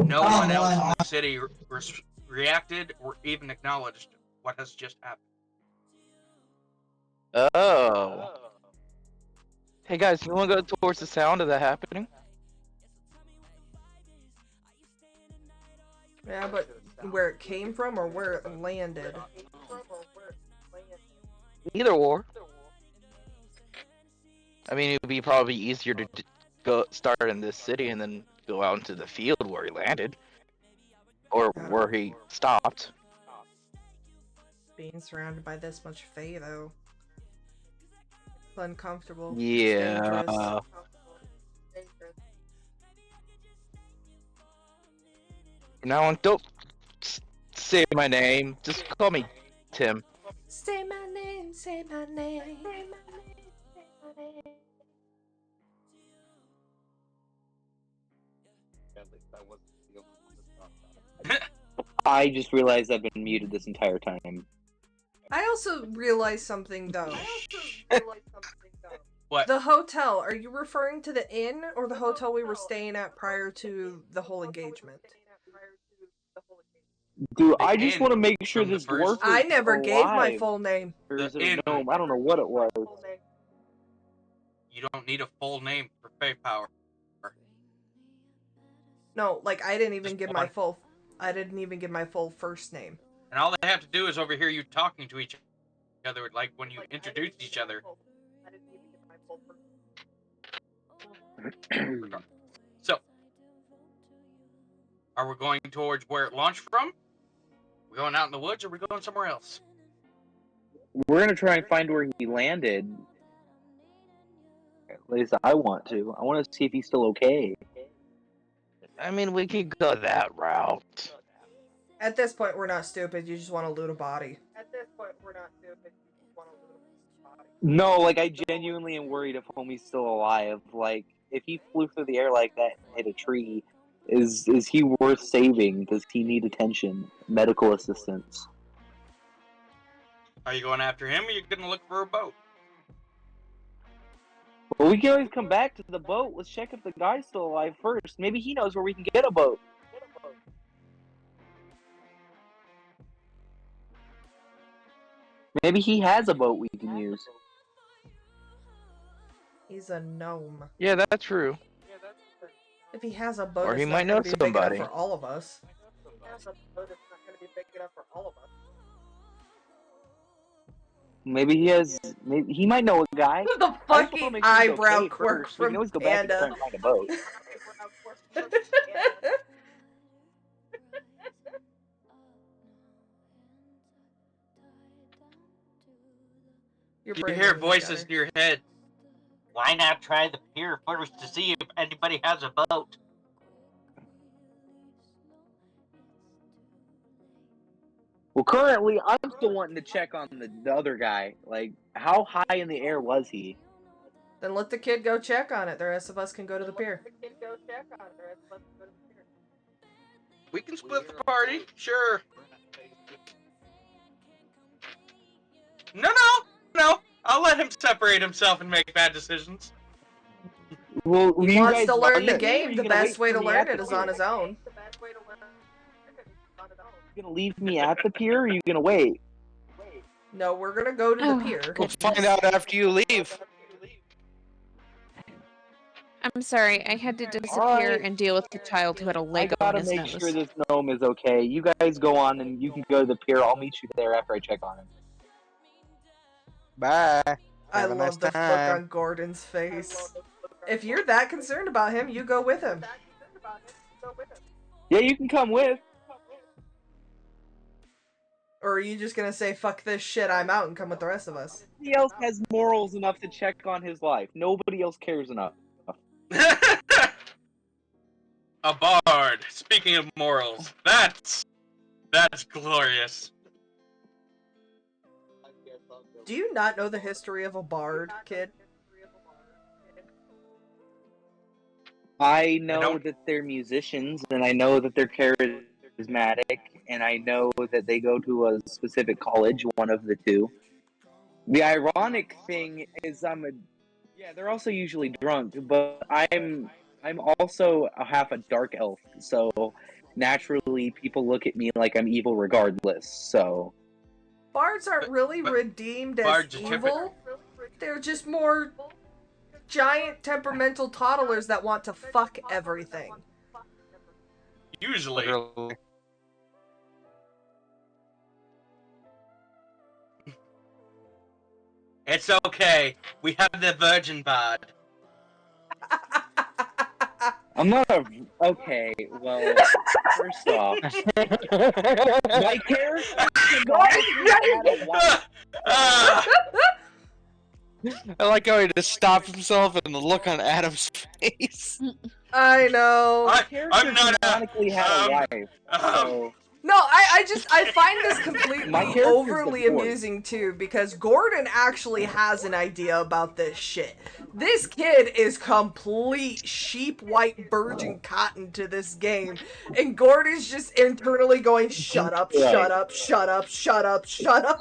No one else in the city reacted or even acknowledged what has just happened. Oh. Hey guys, you wanna go towards the sound of that happening? Yeah, but where it came from or where it landed? Either or. I mean, it would be probably easier to go start in this city and then go out into the field where he landed, or where he stopped. Being surrounded by this much Fae, though. It's uncomfortable. It's Yeah. dangerous. From now on, don't say my name. Just call me Tim. Say my name, say my name. I just realized I've been muted this entire time. I also realized something, though. What? The hotel, are you referring to the inn or the hotel we were staying at prior to the whole engagement? Dude, The I just inn want to make sure from the this first- dwarf is I never gave my alive. full name. Or is The it a inn. gnome? I don't know what it was. You don't need a full name for Fae power. No, like I didn't even Just give one. I didn't even give my full first name. And all they have to do is overhear you talking to each other, like when you introduce each other. So, are we going towards where it launched from? We going out in the woods, or we going somewhere else? We're gonna try and find where he landed. At least I want to. I want to see if he's still okay. I mean, we could go that route. At this point, we're not stupid. You just want to loot a body. No, like I genuinely am worried if homie's still alive. Like if he flew through the air like that and hit a tree, is he worth saving? Does he need attention, medical assistance? Are you going after him, or are you going to look for a boat? Well, we can always come back to the boat. Let's check if the guy's still alive first. Maybe he knows where we can get a boat. Maybe he has a boat we can use. He's a gnome. Yeah, that's true. If he has a boat, Or it's he not might gonna know be big enough somebody. for all of us. Maybe he has. Maybe he might know a guy. The I just wanna fucking make sure he's eyebrow okay quirk first. We can from always go back and try Panda. and find a boat. You're You breaking hear in, voices Scatter. in your head. Why not try the pier first to see if anybody has a boat? Well, currently, I'm still wanting to check on the other guy. Like, how high in the air was he? Then let the kid go check on it. The rest of us can go to the pier. We can split the party, sure. No. I'll let him separate himself and make bad decisions. Well, He you wants guys to learn the leave me, or game. you The gonna best wait way for to me learn at it the is pier? on his own. You gonna leave me at the pier, or you gonna wait? No, we're gonna go to the Oh, pier. We'll find out after you leave. I'm sorry, I had to disappear Alright. and deal with the child who had a I Lego in gotta his make nose. sure this gnome is okay. You guys go on, and you can go to the pier. I'll meet you there after I check on him. Bye. I Have a nice love the look time. on Gordon's face. If you're that concerned about him, you go with him. Yeah, you can come with. Or are you just gonna say, fuck this shit, I'm out, and come with the rest of us? Nobody else has morals enough to check on his life. Nobody else cares enough. A bard. Speaking of morals, that's glorious. Do you not know the history of a bard, kid? I know don't. that they're musicians, and I know that they're charismatic, and I know that they go to a specific college, one of the two. The ironic thing is yeah, they're also usually drunk, but I'm also a half a dark elf, so naturally people look at me like I'm evil regardless. So Bards aren't really But redeemed as bards are evil. They're just more giant temperamental toddlers that want to fuck everything. Usually. Literally. It's okay. We have the virgin bard. I'm not a okay. Well, first off, my character canonically had a wife. I like how he just stopped himself and the look on Adam's face. I know. My I'm character not a- canonically had a wife, so No, I find this completely My character's overly divorced. amusing too, because Gordon actually has an idea about this shit. This kid is complete sheep white virgin cotton to this game, and Gordon's just internally going, shut up, Right. shut up, shut up, shut up, shut up.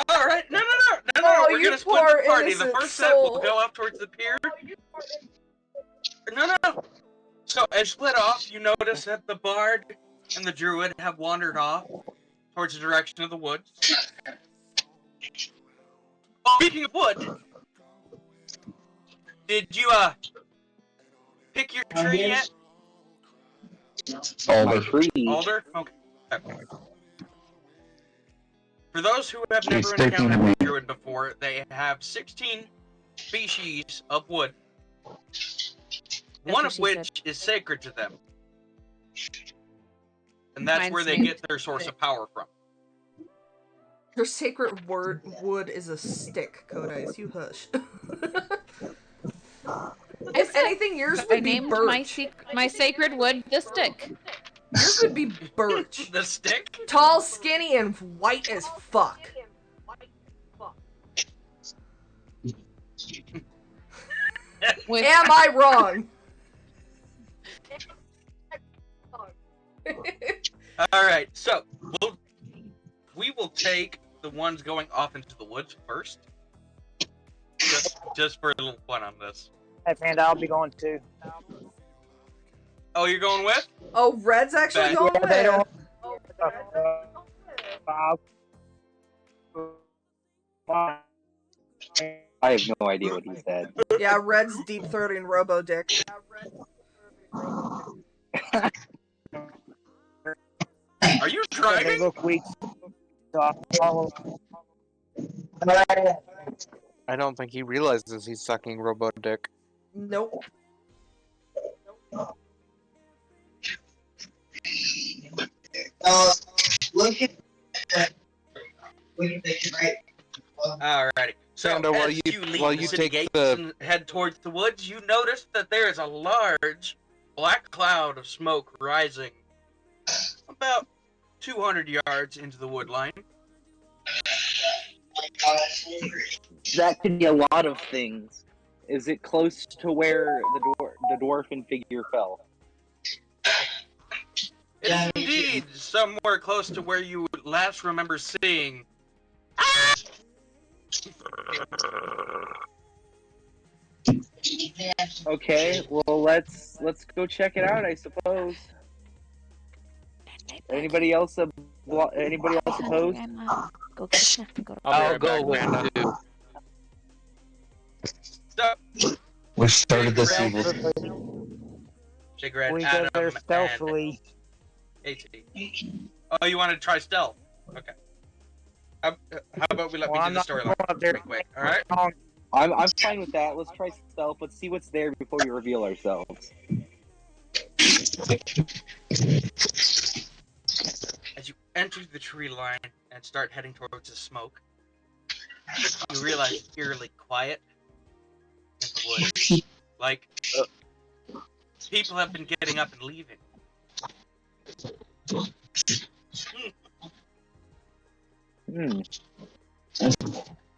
All right, no. Oh, We're you gonna split poor the party. The innocent first set will soul. go up towards the pier. No. So as split off, you notice that the bard and the druid have wandered off towards the direction of the woods. Oh, speaking of wood, did you pick your tree yet? my tree. Alder? Okay. For those who have He's never taking encountered me. a druid before, they have 16 species of wood, one what of she which is sacred to them. And that's Mine's where they named get their source of power from. Your sacred wood is a stick, Kodais. You hush. If anything, yours I would be named birch. my sacred wood the stick. Yours would be birch. The stick? Tall, skinny, and white as fuck. With Am I wrong? Alright, so we will take the ones going off into the woods first. Just for a little fun on this. Hey, Panda, I'll be going too. Oh, you're going with? Oh, Red's actually Bad. going Yeah, they with. I have no idea what he said. Yeah, Red's deep throating Robo Dick. Are you They driving? look weak. So I'll follow. I don't think he realizes he's sucking Robo Dick. Nope. Alrighty. So Panda, as you leave the city gates and head towards the woods, you notice that there is a large black cloud of smoke rising about 200 yards into the wood line. That could be a lot of things. Is it close to where the dwarfen figure fell? It is indeed somewhere close to where you last remember seeing. Okay, well let's go check it out, I suppose. Anybody else opposed? Go get I'll go with you. So, We started this Right. evil. Jigred, We go Adam, there and stealthily. AT. Oh, you want to try stealth? Okay. How about we let me do the storyline? up there. Quick, all right? I'm fine with that. Let's try stealth. Let's see what's there before we reveal ourselves. As you enter the tree line and start heading towards the smoke, you realize it's eerily quiet in the woods. Like, people have been getting up and leaving.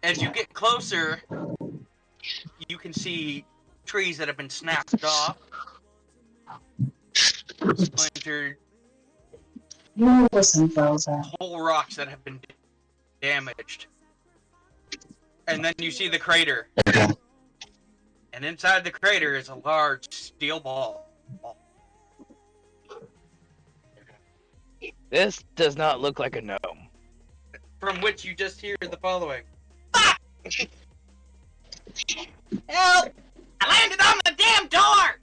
As you get closer, you can see trees that have been snapped off, splintered, whole rocks that have been damaged. And then you see the crater. And inside the crater is a large steel ball. This does not look like a gnome. From which you just hear the following. Ah! Help! I landed on the damn door!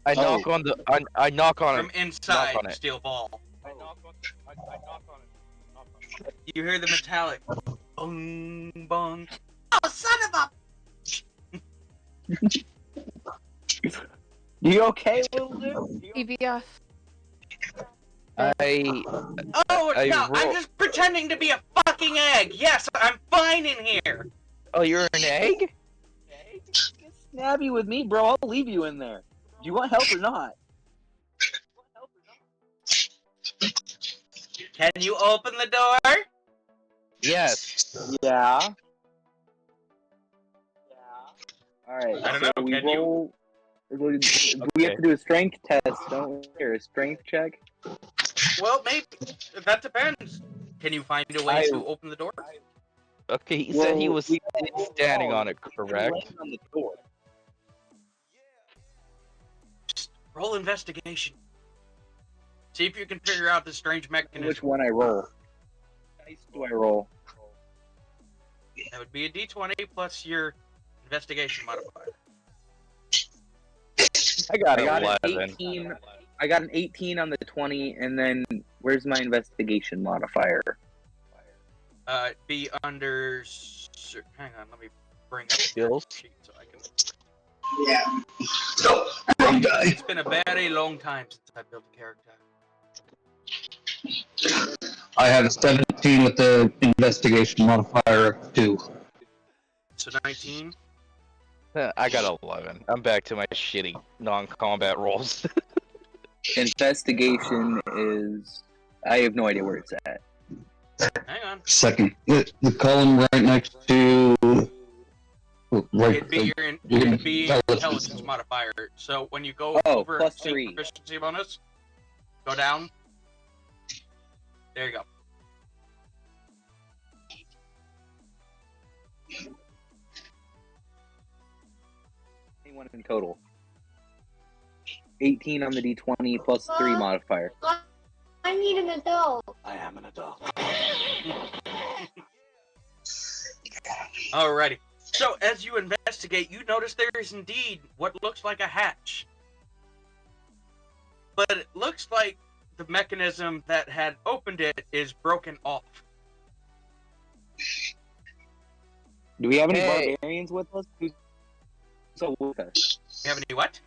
I knock on the. I knock on From it. inside on the it. steel ball. You hear the metallic bong bong. Oh, son of a! You okay, little dude? TV off. Oh, no, I'm just pretending to be a fucking egg. Yes, I'm fine in here. Oh, you're an egg? Get snabby with me, bro. I'll leave you in there. Do you want help or not? Can you open the door? Yes. Yeah. Alright, I don't so know, we can you? roll... We have to do a strength test, don't we? Or a strength check? Well, maybe. That depends. Can you find a way to open the door? Okay, he said he Well, was we- standing on it, We correct? land on the door. Just roll investigation. See if you can figure out the strange mechanism. Which one I roll? Dice do I roll? That would be a d20 plus your investigation modifier. I got I got an 11. 18. I got an 18 on the 20, and then where's my investigation modifier? Be under. Hang on, let me bring up the Skills? sheet so I can. It's been a very long time since I built a character. I have a 17 with the investigation modifier of 2. So 19. I got 11. I'm back to my shitty non-combat rolls. Investigation is. I have no idea where it's at. Hang on. Second. The column right next to. Right, It'd be your intelligence modifier. So when you go over plus see 3. proficiency bonus, go down. There you go. Anyone in total? 18 on the d20 plus 3 modifier. I need an adult. I am an adult. Alrighty. So as you investigate, you notice there is indeed what looks like a hatch. But it looks like the mechanism that had opened it is broken off. Do we have any Hey. barbarians with us? Who's with us? You have any what?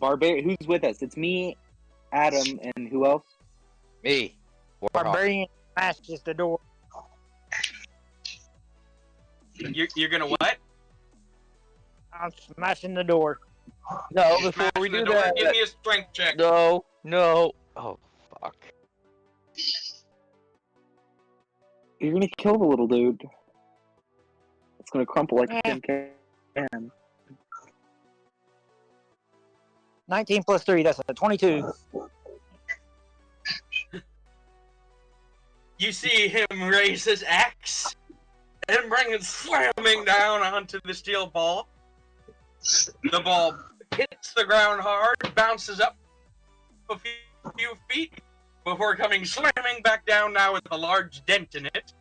Who's with us? It's me, Adam, and who else? Me. Warhawk. Barbarian smashes the door. You're gonna what? I'm smashing the door. No, before Smashing we the do door? that. Give me a strength check. No, no. Oh, fuck. You're gonna kill the little dude. It's gonna crumple like a Eh. tin can. 19 plus 3, that's a 22. You see him raise his axe and bring it slamming down onto the steel ball. The ball hits the ground hard, bounces up a few feet before coming slamming back down now with a large dent in it.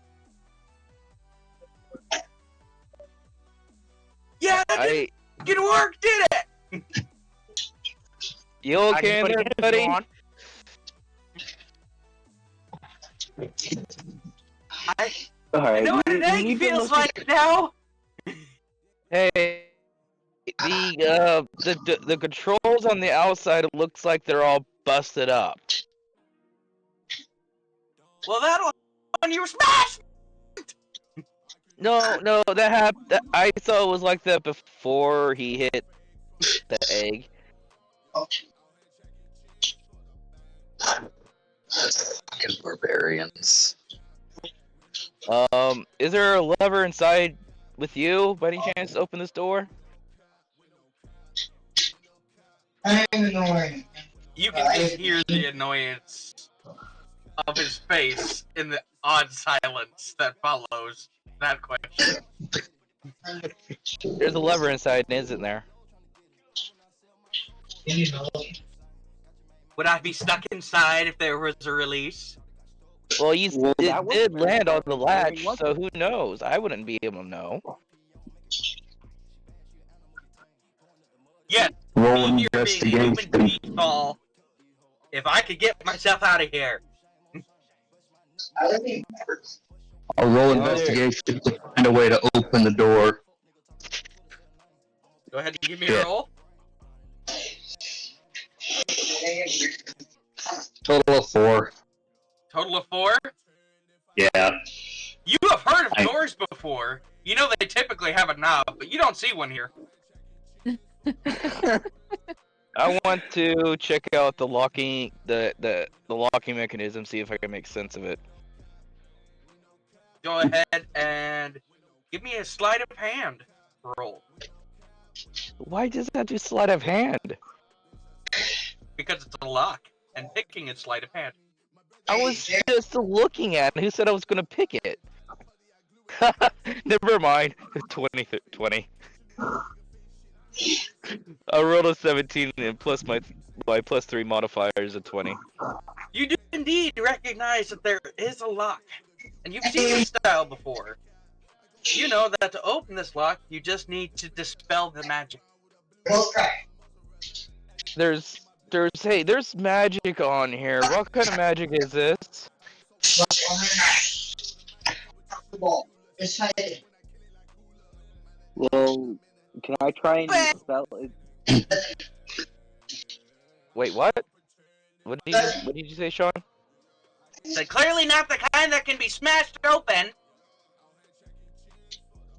Yeah, that didn't work, did it? You okay in there, buddy? I know what an egg feels like now. Hey, the controls on the outside, it looks like they're all busted up. Well, that'll when you smash. No, that happened. I thought it was like that before he hit the egg. Fucking barbarians. Is there a lever inside with you, by any chance, to open this door? You can just hear the annoyance of his face in the odd silence that follows that question. There's a lever inside, isn't there? Would I be stuck inside if there was a release? Well, Well, it that was did very land on the fucking latch, scary, so who knows? I wouldn't be able to know. Yes, Roll me here being a human investigation. feet tall. If I could get myself out of here. I'll roll investigation to find a way to open the door. Go ahead and give me a roll. Total of 4. Total of 4. Yeah. You have heard of doors before. You know they typically have a knob, but you don't see one here. I want to check out the locking the locking mechanism, see if I can make sense of it. Go ahead and give me a sleight of hand roll. Why does that do sleight of hand? Because it's a lock, and picking is sleight of hand. I was just looking at it. Who said I was going to pick it? Never mind. 20. I rolled a 17 and plus my plus 3 modifier is a 20. You do indeed recognize that there is a lock, and you've seen this style before. You know that to open this lock, you just need to dispel the magic. There's magic on here. What kind of magic is this? Well, can I try and spell it? Wait, what? What did you say, Sean? So clearly not the kind that can be smashed open.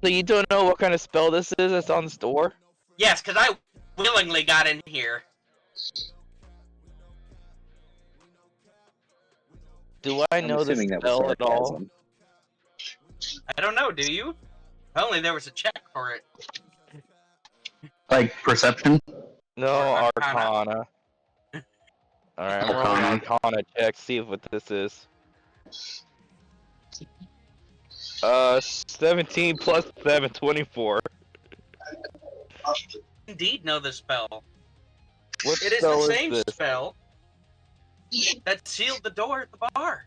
So you don't know what kind of spell this is that's on this door? Yes, because I willingly got in here. Do I know this spell at all? I don't know, do you? If only there was a check for it. Like perception? No, Arcana. Alright, I'm rolling Arcana check, see what this is. 17 plus 7, 24. Indeed know the spell. What It is spell the same this? spell that sealed the door at the bar.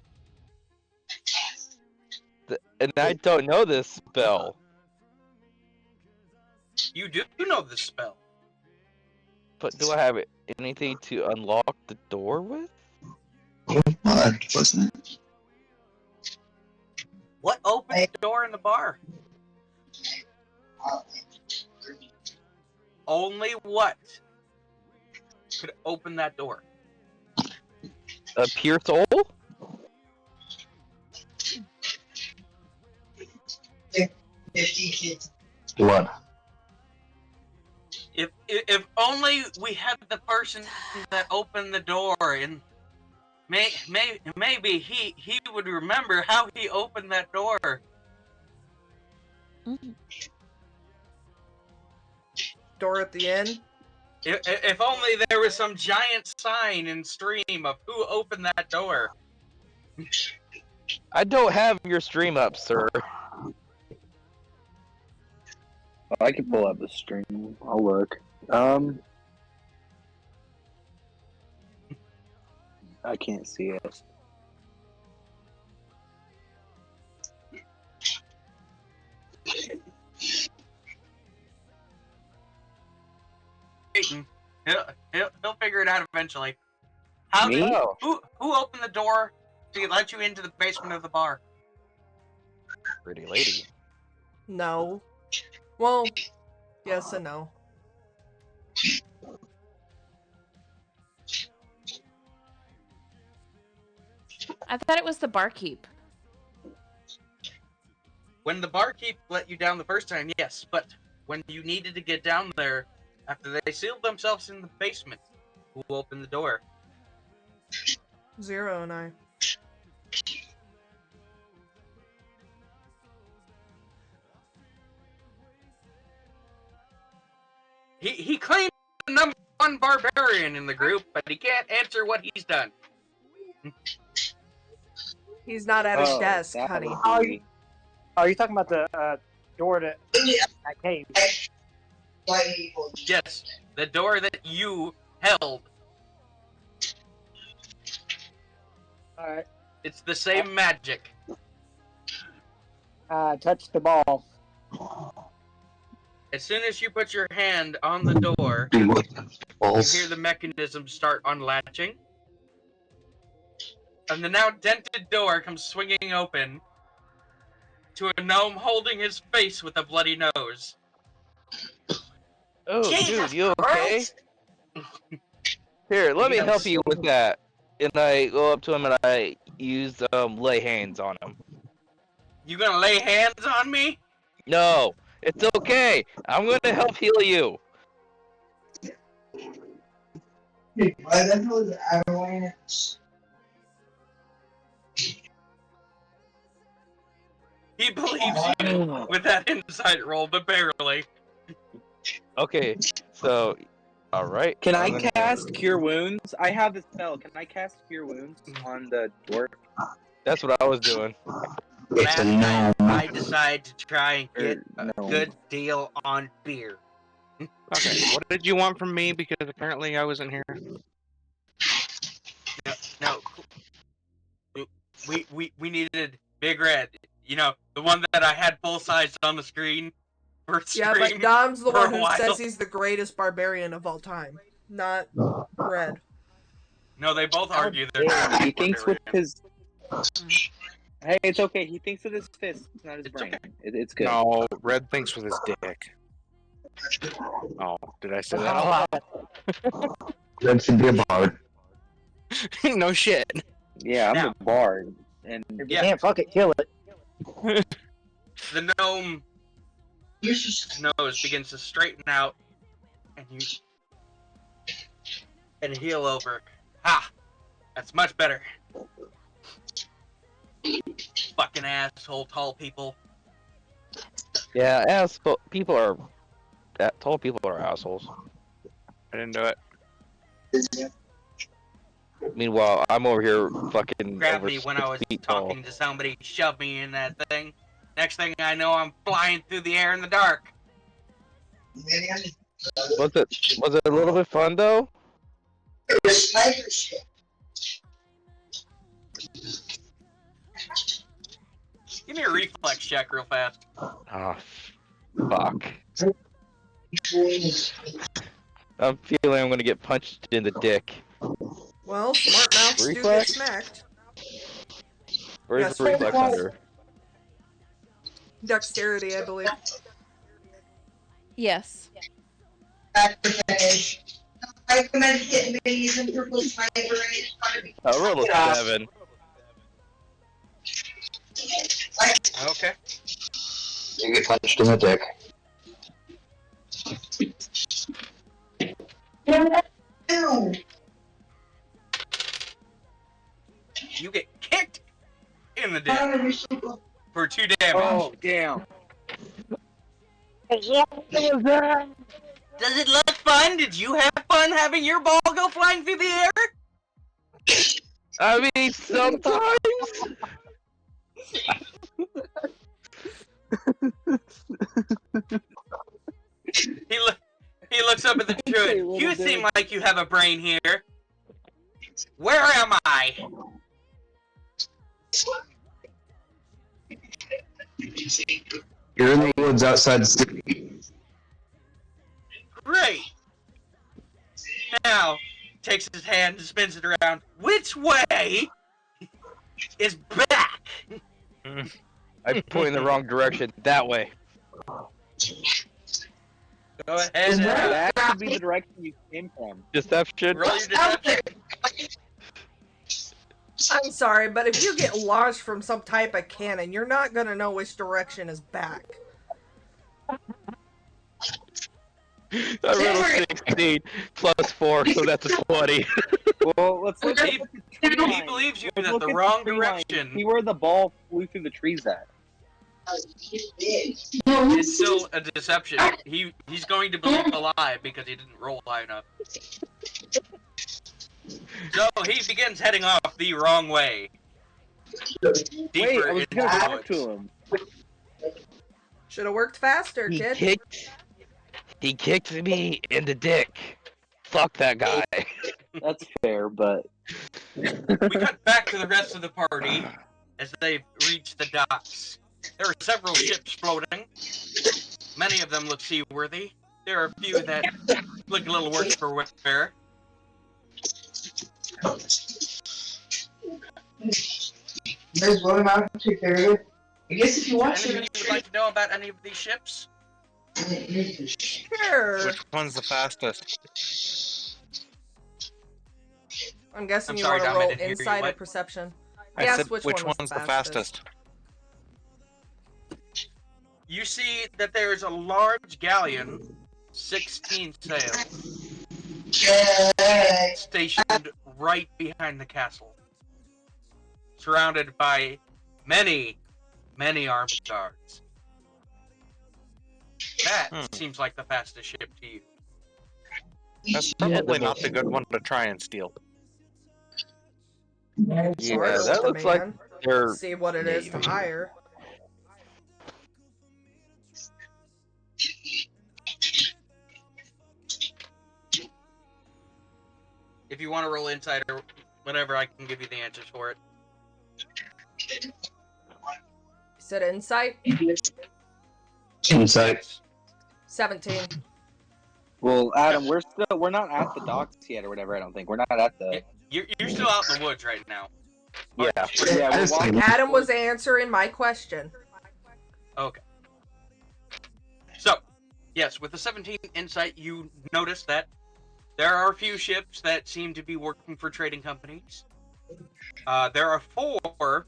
And I don't know this spell. You do know the spell. But do I have anything to unlock the door with? Wasn't it? What opened the door in the bar? Only what could open that door? A pure soul? What? If only we had the person that opened the door, and maybe he would remember how he opened that door. Door at the inn. If only there was some giant sign and stream of who opened that door. I don't have your stream up, sir. I can pull up the stream. I'll look. I can't see it. He'll figure it out eventually. How Me? did who opened the door to let you into the basement of the bar? Pretty lady. No. Well, yes and no. I thought it was the barkeep. When the barkeep let you down the first time, yes, but when you needed to get down there after they sealed themselves in the basement, who opened the door? Zero and I. He claims the number one barbarian in the group, but he can't answer what he's done. He's not at his Oh, desk, that honey. was me. Oh, you're talking about the door to that cave. Yes, the door that you held. Alright. It's the same magic. Touch the ball. As soon as you put your hand on the door, Do what? you Balls. hear the mechanism start unlatching. And the now dented door comes swinging open to a gnome holding his face with a bloody nose. Oh, Jesus dude, you okay? Here, let me help you with that. And I go up to him and I use lay hands on him. You gonna lay hands on me? No, it's okay. I'm gonna help heal you. He believes you with that insight roll, but barely. Okay, so, all right. Can I'm I gonna- cast Cure Wounds? I have the spell. Can I cast Cure Wounds on the door? That's what I was doing. It's a Last night, gnome. I decide to try and get a No. good deal on beer. Okay, what did you want from me? Because apparently I wasn't here. No, we needed Big Red. You know, the one that I had full size on the screen for Yeah, but stream Dom's the for one a who while. says he's the greatest barbarian of all time, not Red. No, they both argue they're Yeah, not he thinks with barbarian. his. Hey, it's okay. He thinks with his fists, not his It's brain. okay. It's good. No, Red thinks with his dick. Oh, did I say that out loud? Red should be a bard. No shit. Yeah, I'm Now- a bard, and If you Yeah. can't fuck it, kill it. The gnome nose begins to straighten out, and heal over. Ha! That's much better. Fucking asshole tall people. Yeah, people are. Tall people are assholes. I didn't do it. Meanwhile, I'm over here fucking Grabbed over me when I 6 was feet tall. talking to somebody, shoved me in that thing. Next thing I know, I'm flying through the air in the dark. Was it a little bit fun though? Give me a reflex check real fast. Oh, fuck. I'm feeling I'm gonna get punched in the dick. Well, smart mouths do get Reflex? smacked. Where's Yes, the reflex reflex. under? Dexterity, I believe. Yes. I rolled a 7. Okay. You get punched in the dick. You get kicked in the dick for 2 damage. Oh, damn. Does it look fun? Did you have fun having your ball go flying through the air? I mean, sometimes. He looks up at the druid. You seem like you have a brain here. Where am I? You're in the woods outside the city. Great. Now, takes his hand and spins it around. Which way is back? I point in the wrong direction. That way. Go ahead. That could be the direction you came from. Deception. Roll your deception. I'm sorry, but if you get launched from some type of cannon, you're not gonna know which direction is back. I rolled a 16 plus 4, so that's a 20. Well, let's look at the tree He line. believes you Let's that look the at wrong tree line. direction See where the ball flew through the trees at. is still a deception. He's going to believe a lie because he didn't roll high enough. So he begins heading off the wrong way. Wait, Deeper I was into gonna the talk woods. to him. Should have worked faster, kid. He kicked me in the dick. Fuck that guy. That's fair, but We cut back to the rest of the party as they reach the docks. There are several ships floating. Many of them look seaworthy. There are a few that look a little worse for wear. There's one amount to take care of it. I guess if you watch Anything you would like to know about any of these ships? Sure. which one's the fastest? I'm guessing I'm you sorry, want to Dom, I roll didn't hear you. insight or What? perception. I Guess said, which which one was one's the the fastest? You see that there is a large galleon, 16 sails, stationed right behind the castle, surrounded by many, many armed guards. That seems like the fastest ship to you. That's probably not the good one to try and steal. Yeah, that looks like they're See what it is to Navy. hire. If you want to roll insight or whatever, I can give you the answers for it. You said insight? Insight. 17. Well, Adam, we're not at the docks yet or whatever. I don't think we're not at the. You're still out in the woods right now. Yeah, I we're just walking. Adam was answering my question. Okay. So, yes, with the 17 insight, you notice that there are a few ships that seem to be working for trading companies. There are 4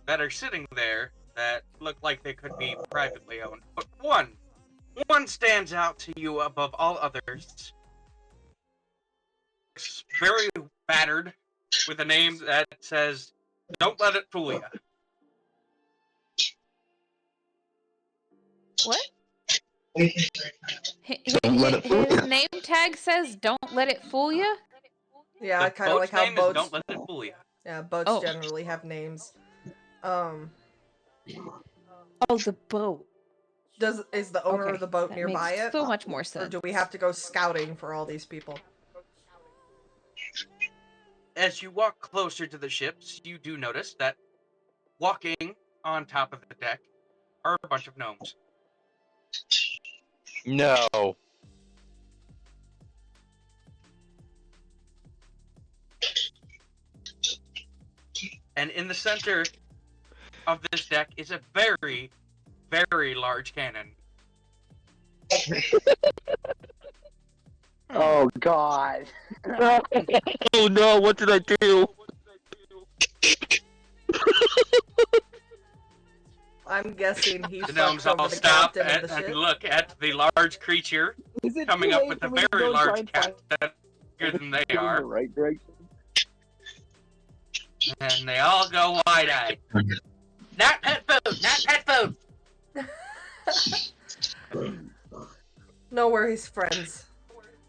that are sitting there that look like they could be privately owned. But one stands out to you above all others. It's very battered, with a name that says, "Don't let it fool you." What? Don't let it fool His you. name tag says, "Don't let it fool you." Yeah, The kind of like how name boats. is "Don't let it fool you." Yeah, boats Oh. generally have names. Oh, the boat. Is the owner Okay, of the boat that nearby makes it? so much more Or sense. do we have to go scouting for all these people? As you walk closer to the ships, you do notice that walking on top of the deck are a bunch of gnomes. no. And in the center of this deck is a very, very large cannon. Oh God. Oh no, what did I do? I'm guessing he The fucked gnomes over all the stop captain of and, the ship. look at the large creature Is it coming too up late with for a me to very go try large and cat find that's bigger than they in the are, right direction? and they all go wide-eyed. Not pet food! Not pet food! No worries, friends.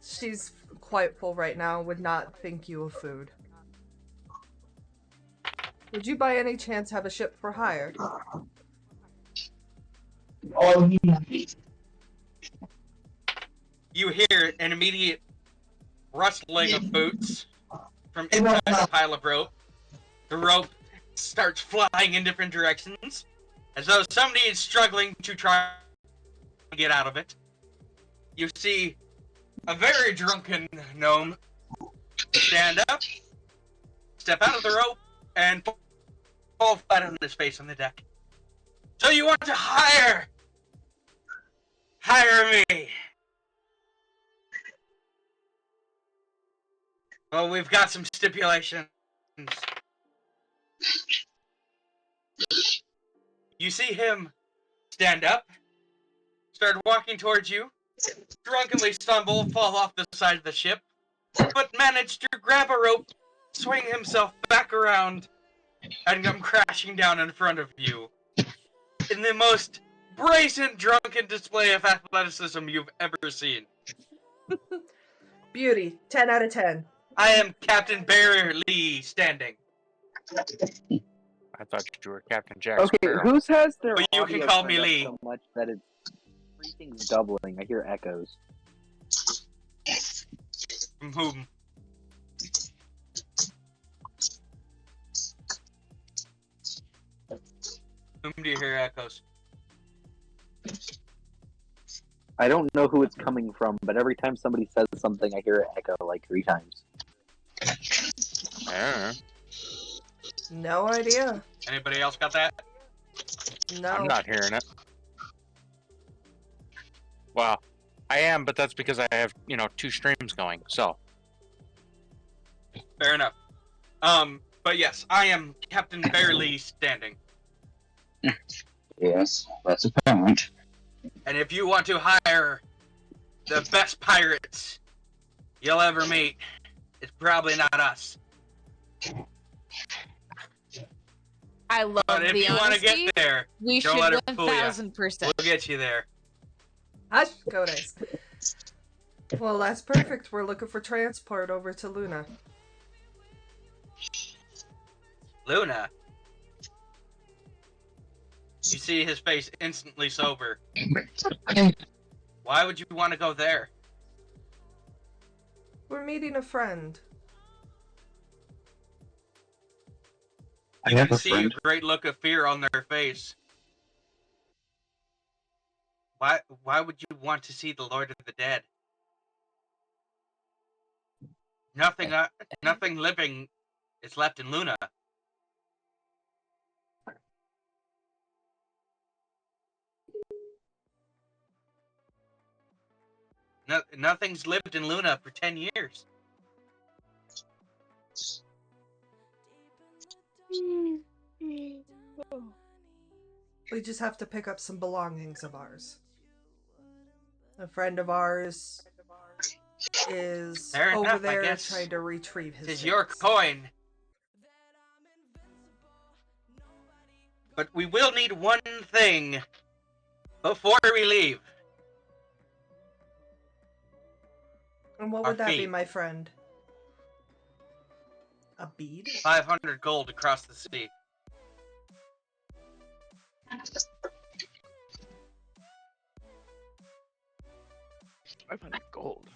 She's quite full right now, would not think you of food. Would you by any chance have a ship for hire? Oh, yeah. You hear an immediate rustling of boots from inside the pile of rope. The rope starts flying in different directions, as though somebody is struggling to try to get out of it. You see a very drunken gnome stand up, step out of the rope, and fall flat on his face on the deck. So you want to hire me? Well, we've got some stipulations. You see him stand up, start walking towards you, drunkenly stumble, fall off the side of the ship, but manage to grab a rope, swing himself back around, and come crashing down in front of you in the most brazen drunken display of athleticism you've ever seen. Beauty, 10 out of 10. I am Captain Barry Lee Standing. I thought you were Captain Jack Okay, Sparrow. whose has their But you can audio call turned me up Lee. so much that it's everything's doubling? I hear echoes. From whom? Whom do you hear echoes? I don't know who it's coming from, but every time somebody says something, I hear it echo like 3 times. I No idea. Anybody else got that? No. I'm not hearing it. Well, I am, but that's because I have, 2 streams going, so. Fair enough. But yes, I am Captain Barely Standing. Yes, that's apparent. And if you want to hire the best pirates you'll ever meet, it's probably not us. I love But if the you want to honesty. get there, We don't should let her fool ya. 1000%. We'll get you there. Hush, Codex. Well, that's perfect. We're looking for transport over to Luna. Luna. You see his face instantly sober. Why would you want to go there? We're meeting a friend. I You have can a see friend. a great look of fear on their face. Why would you want to see the Lord of the Dead? Nothing living is left in Luna. Nothing's lived in Luna for 10 years. We just have to pick up some belongings of ours. A friend of ours is Fair over enough, I there guess. trying to retrieve his It's your things. coin. But we will need one thing before we leave. And what Our would that be, feet. my friend? A bead? 500 gold across the sea. Gold.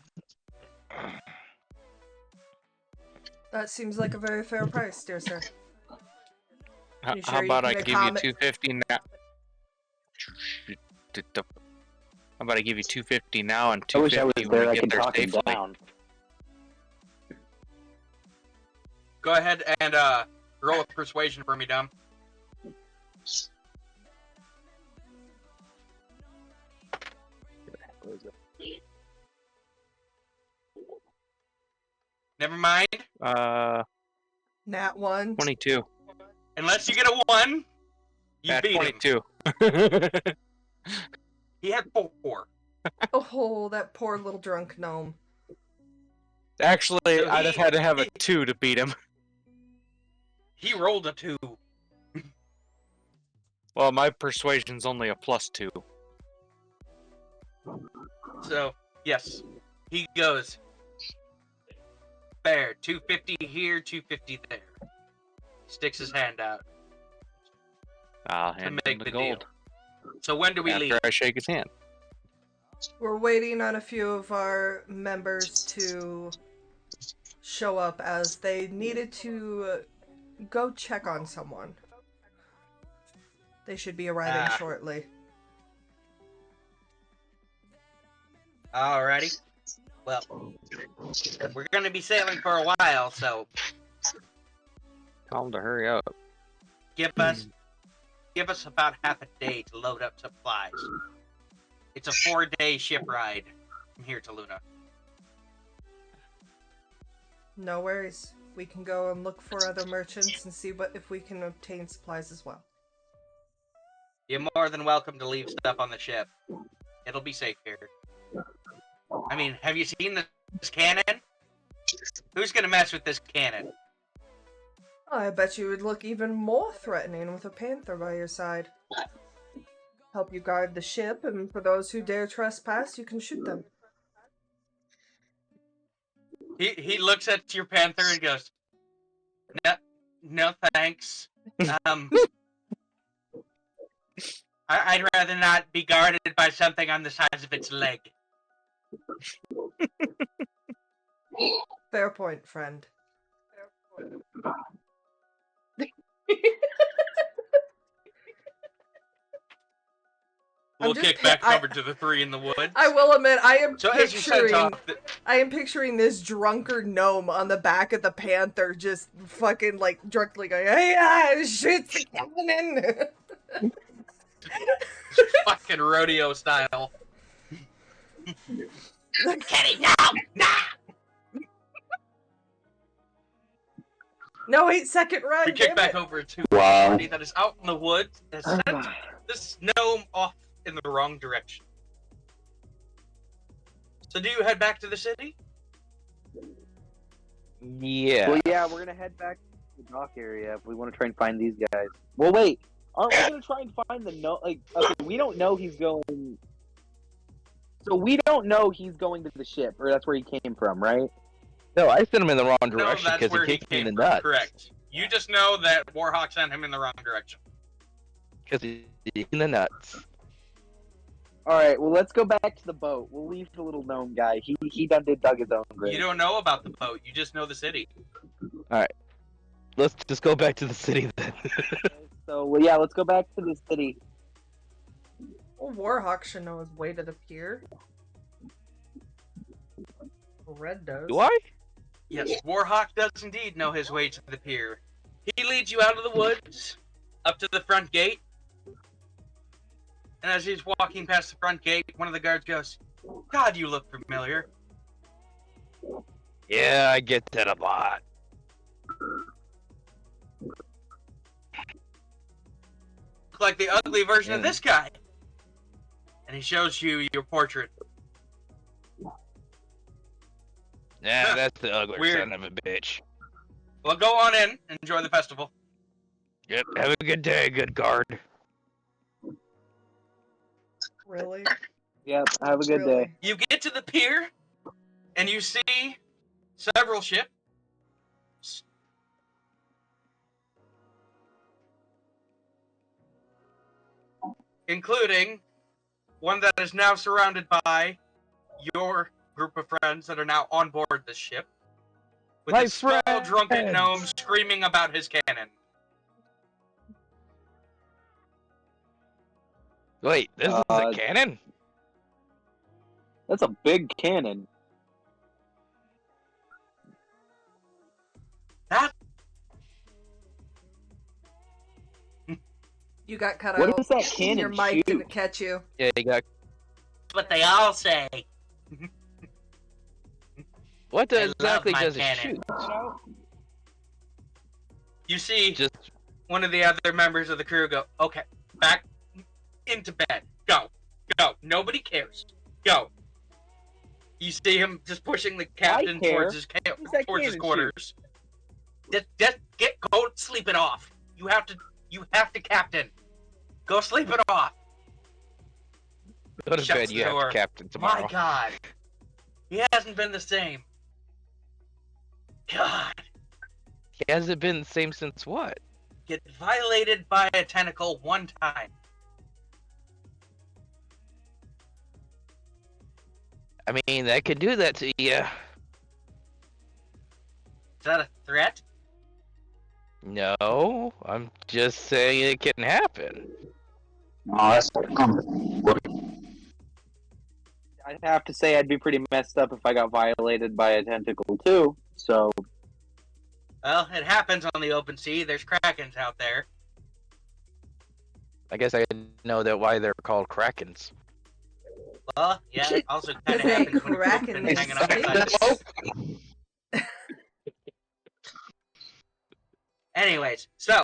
That seems like a very fair price, dear sir. How, You how sure you about can I give you accommodate- 250 now? How about I give you 250 now and I wish I was 250 when there. we I get could there talk him safely? down. Go ahead and roll a persuasion for me, Dom. Never mind. Nat 1. 22. Unless you get a 1, you At beat him. 22. He had 4. Oh, that poor little drunk gnome. Actually, So I'd have had to have a 2 to beat him. He rolled a 2. Well, my persuasion's only a +2. So, yes. He goes, fair, 250 here, 250 there. Sticks his hand out I'll to hand him make the the gold. deal. So when do we leave? After I shake his hand. We're waiting on a few of our members to show up as they needed to go check on someone. They should be arriving shortly. Alrighty. Well, we're going to be sailing for a while, so Tell him to hurry up. give us about half a day to load up supplies. It's a 4-day ship ride from here to Luna. No worries. We can go and look for other merchants and see if we can obtain supplies as well. You're more than welcome to leave stuff on the ship. It'll be safe here. I mean, have you seen this cannon? Who's gonna mess with this cannon? I bet you would look even more threatening with a panther by your side. Help you guard the ship, and for those who dare trespass, you can shoot them. He looks at your panther and goes, No thanks. I'd rather not be guarded by something on the size of its leg. Fair point, friend. We'll kick back over to the 3 in the woods. I will admit, I am So as you set off, I am picturing this drunkard gnome on the back of the panther, just fucking like drunkenly going, "Hey, shoot the cannon!" fucking rodeo style. Kenny, no! No, 8-second run. We kick back over to a party that is out in the woods that sent this gnome off in the wrong direction. So do you head back to the city? Yeah. Well, yeah, we're gonna head back to the dock area if we want to try and find these guys. Well, wait, aren't we gonna try and find the okay, we don't know he's going. So we don't know he's going to the ship, or that's where he came from, right? No, I sent him in the wrong No, direction that's because where he he kicked me in came the from. nuts. Correct. You just know that Warhawk sent him in the wrong direction. Because he kicked me in the nuts. All right, well, let's go back to the boat. We'll leave the little gnome guy. He done dug his own grave. You don't know about the boat. You just know the city. Alright. Let's just go back to the city then. So, well, yeah, let's go back to the city. Well, Warhawk should know his way to the pier. Red does. Do I? Yes, Warhawk does indeed know his way to the pier. He leads you out of the woods, up to the front gate. And as he's walking past the front gate, one of the guards goes, "God, you look familiar." Yeah, I get that a lot. Look like the ugly version of this guy. And he shows you your portrait. Yeah, that's the ugly Weird. son of a bitch. Well, go on in and enjoy the festival. Yep, have a good day, good guard. Really? Yep, have a good day. You get to the pier, and you see several ships. Including one that is now surrounded by your group of friends that are now on board this ship. With My a small drunken friends. gnome screaming about his cannon. Wait, this is a cannon? That's a big cannon. That You got cut What out. does that cannon Your mic shoot? didn't catch you. Yeah, you got. That's what they all say. What I love exactly my does it cannon. shoot? You see Just one of the other members of the crew go, "Okay, back into bed. Go. Go. Nobody cares. Go. You see him just pushing the captain care. towards his Who's that towards his cannon quarters. Just go sleep it off. You have to, captain. Go sleep it off. Go to Shuts bed, the you have door. to captain tomorrow. My God. He hasn't been the same. God. He hasn't been the same since what? Get violated by a tentacle one time. I mean, that could do that to you. Is that a threat? No, I'm just saying it can happen. Oh, that's I'd have to say I'd be pretty messed up if I got violated by a tentacle too. So Well, it happens on the open sea. There's krakens out there. I guess I didn't know that why they're called krakens. Well, yeah, it also kind of They happens when crack you've in been the hanging outside. sea? Anyways, so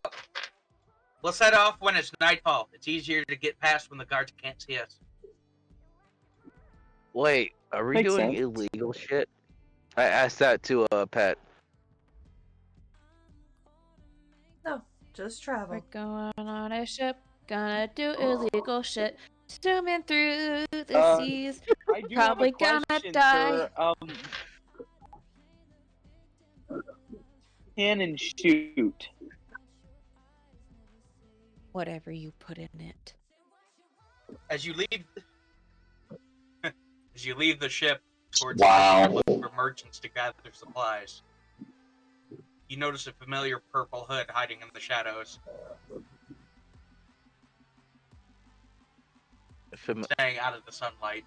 we'll set off when it's nightfall. It's easier to get past when the guards can't see us. Wait, are we Makes doing sense. illegal shit? I asked that to a pet. No, just We're travel. going on a ship, gonna do illegal shit, swimming through the seas. I do Probably have a gonna question, die. sir. Can and shoot. Whatever you put in it. As you leave the ship towards Wow. the look for merchants to gather supplies, you notice a familiar purple hood hiding in the shadows, staying out of the sunlight.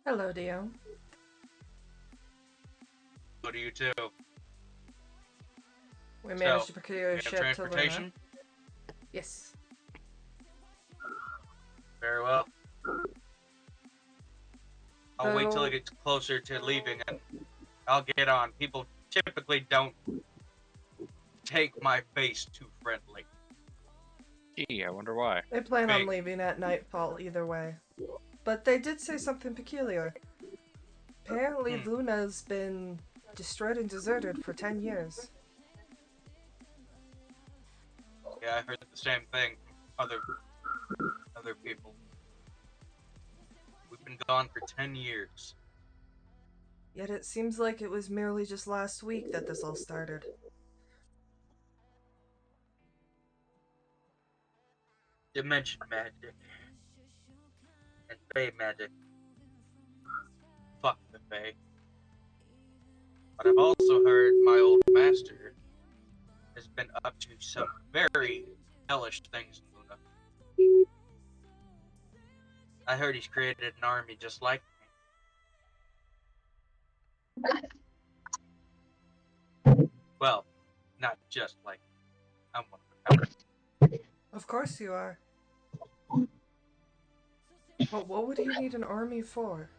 Hello, Dio. What do you do? We managed So, to procure a you have ship to Luna. transportation? Yes. Very well. I'll wait till So- it gets closer to leaving and I'll get on. People typically don't take my face too friendly. Gee, I wonder why. They plan on Big. leaving at nightfall either way. But they did say something peculiar. Apparently, Luna's been destroyed and deserted for 10 years. Yeah, I heard the same thing from other people. We've been gone for 10 years. Yet it seems like it was merely just last week that this all started. Dimension magic. And Fey magic. Fuck the Fey. But I've also heard my old master has been up to some very hellish things in Luna. I heard he's created an army just like me. Well, not just like me. I'm one of them. Of course you are. But what would you need an army for?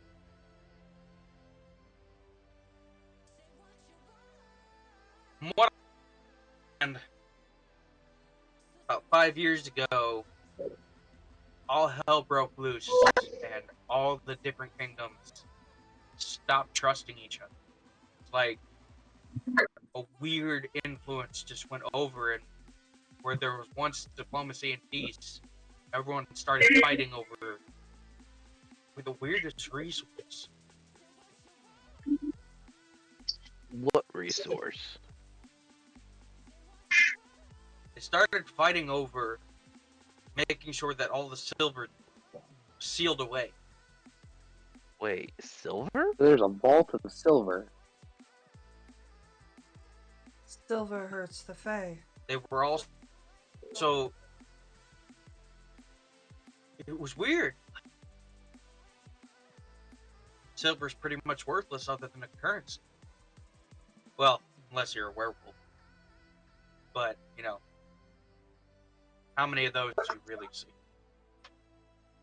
What? And about 5 years ago, all hell broke loose, and all the different kingdoms stopped trusting each other. It's like a weird influence just went over, and where there was once diplomacy and peace, everyone started fighting over with the weirdest resource. What resource? They started fighting over making sure that all the silver sealed away. Wait, silver? There's a vault of silver. Silver hurts the Fae. They were all so. It was weird. Silver's pretty much worthless other than a currency. Well, unless you're a werewolf. But, you know, how many of those do you really see?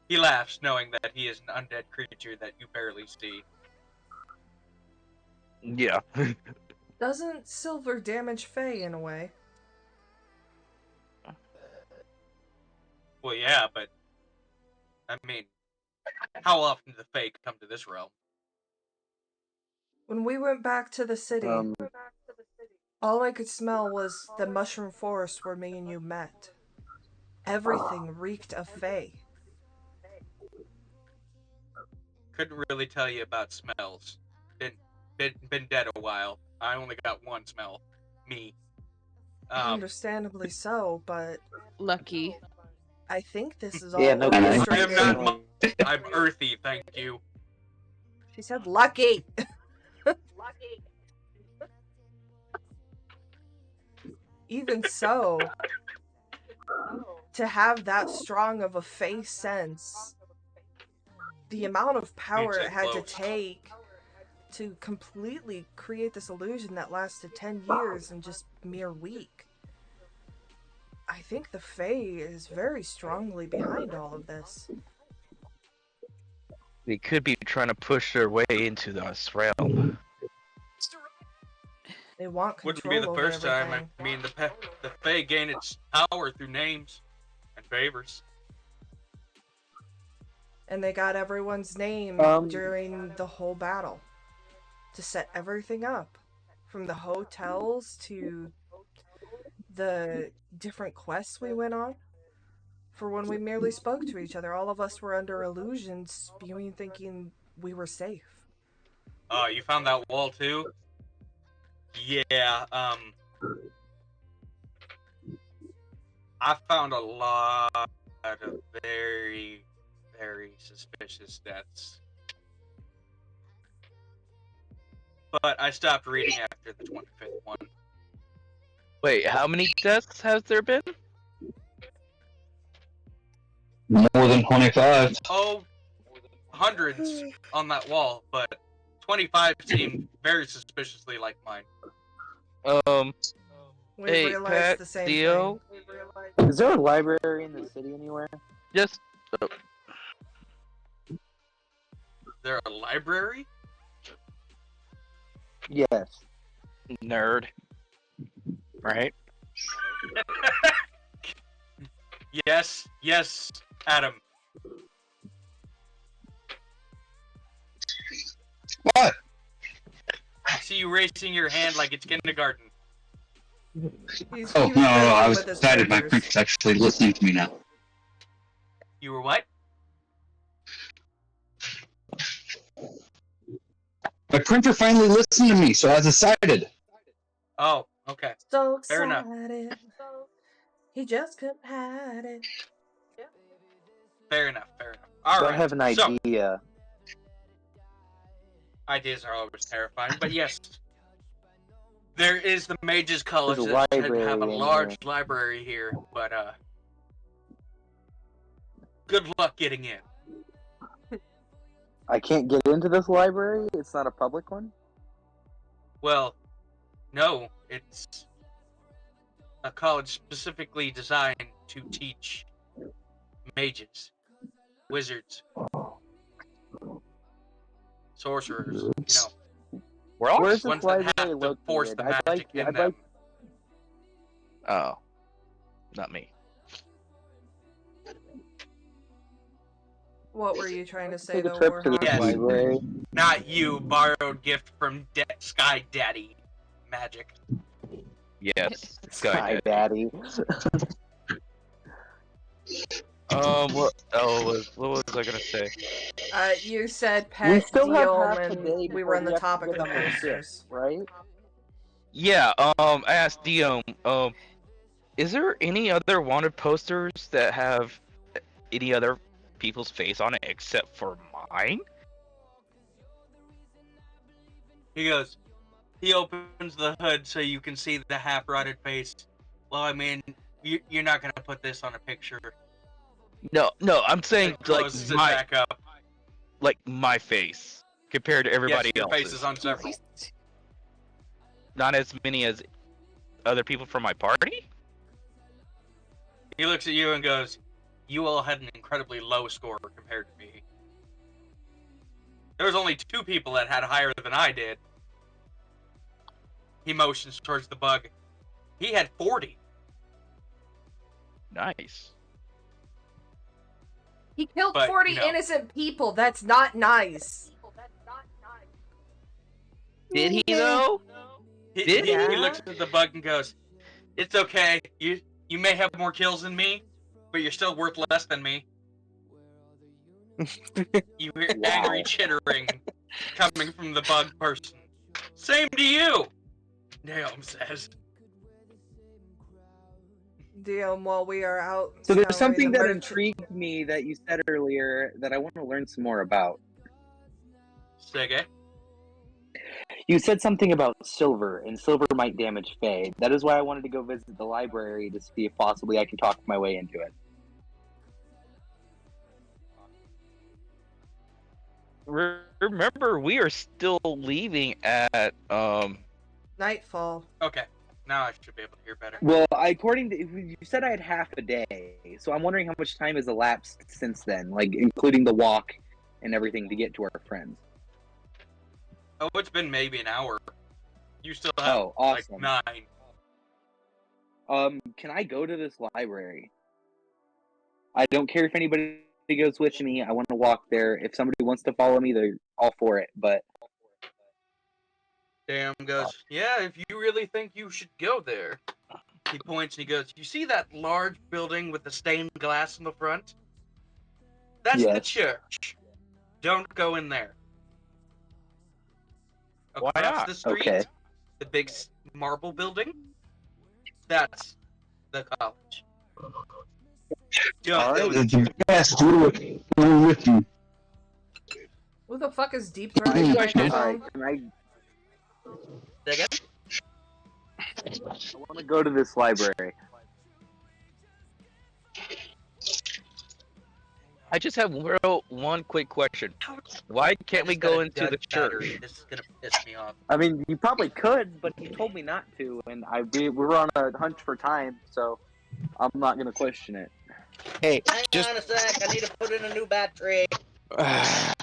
He laughs, knowing that he is an undead creature that you barely see. Yeah. Doesn't silver damage Fae in a way? Well, yeah, but I mean, how often do the Fae come to this realm? When we went back to the city, all I could smell was the mushroom forest where me and you met. Everything reeked of Fae. Couldn't really tell you about smells. Been dead a while. I only got one smell. Me. Understandably so, but Lucky. I think this is Yeah, all no I am orchestrated. not. I'm earthy, thank you. She said lucky. Even so, to have that strong of a face sense, the amount of power Means it had to close. take to completely create this illusion that lasted 10 years in just mere week. I think the Fae is very strongly behind all of this. They could be trying to push their way into this realm. They want Wouldn't be control the over first time. everything. I mean, the Fae gain its power through names and favors. And they got everyone's name during the whole battle to set everything up. From the hotels to the different quests we went on. For when we merely spoke to each other, all of us were under illusions, spewing thinking we were safe. Oh, you found that wall too? Yeah, I found a lot of very, very suspicious deaths. But I stopped reading after the 25th one. Wait, how many deaths has there been? More than 25. Oh, hundreds on that wall, but 25 seemed very suspiciously like mine. We Hey, realized Pat, the same Dio, thing. Is there a library in the city anywhere? just Is there a library? Yes. nerd, right? Yes, Adam. What? I see you raising your hand like it's kindergarten. Oh, no, I was excited. My printer's actually listening to me now. You were what? My printer finally listened to me, so I was excited. Oh, okay. So Fair enough. excited. He just couldn't hide it. Fair enough. All So right. I have an So, idea. ideas are always terrifying, but yes. There is the Mage's College There's a that should have a library in large here. library here, but good luck getting in. I can't get into this library? It's not a public one? Well, no, it's a college specifically designed to teach mages, wizards, sorcerers, you know, Where's this ones that have library to force located? the I'd magic like, in I'd them. like, Oh, not me. What were you trying to say, take a though, trip to this Warhawk? Yes. library. Not you, borrowed gift from Sky Daddy magic. Yes, Sky Sky Daddy. What? Oh, what was I gonna say? You said We pet still have deal, half the and day we before were on the have to topic of get the on the ship, posters. right? Yeah. I asked Dio. Is there any other wanted posters that have any other people's face on it except for mine? He goes, he opens the hood so you can see the half-rotted face. Well, I mean, you're not going to put this on a picture. No, I'm saying It like closes it my back up. like my face compared to everybody Yes, your else's. face is on several. Not as many as other people from my party. He looks at you and goes, you all had an incredibly low score compared to me. There was only 2 people that had higher than I did. He motions towards the bug. He had 40. Nice. He killed But, 40 you know. innocent people. That's not nice. Did he though? Did He he? looks at the bug and goes, "It's okay. You may have more kills than me, but you're still worth less than me." You hear angry chittering coming from the bug person. Same to you, Naomi says. DM, while we are out. So there's scouring something the that merchant- intrigued me that you said earlier that I want to learn some more about. Say again? You said something about silver, and silver might damage Faye. That is why I wanted to go visit the library to see if possibly I can talk my way into it. Remember, we are still leaving at Nightfall. Okay, now I should be able to hear better. Well, according to you said I had half a day, so I'm wondering how much time has elapsed since then, like including the walk and everything to get to our friends. Oh, it's been maybe an hour. You still have awesome. like 9. Can I go to this library? I don't care if anybody goes with me. I want to walk there. If somebody wants to follow me, they're all for it. But Damn goes, yeah, if you really think you should go there. He points and he goes, you see that large building with the stained glass in the front? That's the Yes. church. Don't go in there. Why Across not? the street, Okay. the big marble building, that's the college. All right. Yes, do it. We're with you. Who the fuck is deep throating the All right. microphone? Can I Say again? I want to go to this library. I just have one quick question. Why can't we go into the church? This is gonna piss me off. I mean, you probably could, but you told me not to, and we were on a hunch for time, so I'm not gonna question it. Hey, Hang just on a sec, I need to put in a new battery. I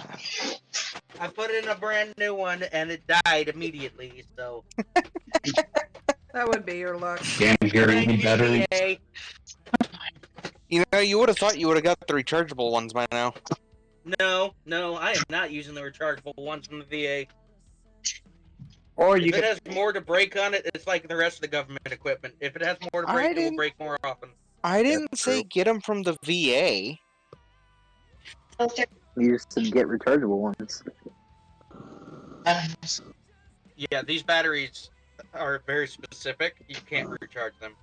put in a brand new one and it died immediately, so. That would be your luck. Can't hear any better. you know, you would have thought you would have got the rechargeable ones by now. No, I am not using the rechargeable ones from the VA. Or If you it could. has more to break on it, it's like the rest of the government equipment. If it has more to break, it will didn't- break more often. I didn't That's say true. get them from the VA. You used to get rechargeable ones. Yeah, these batteries are very specific. You can't recharge them.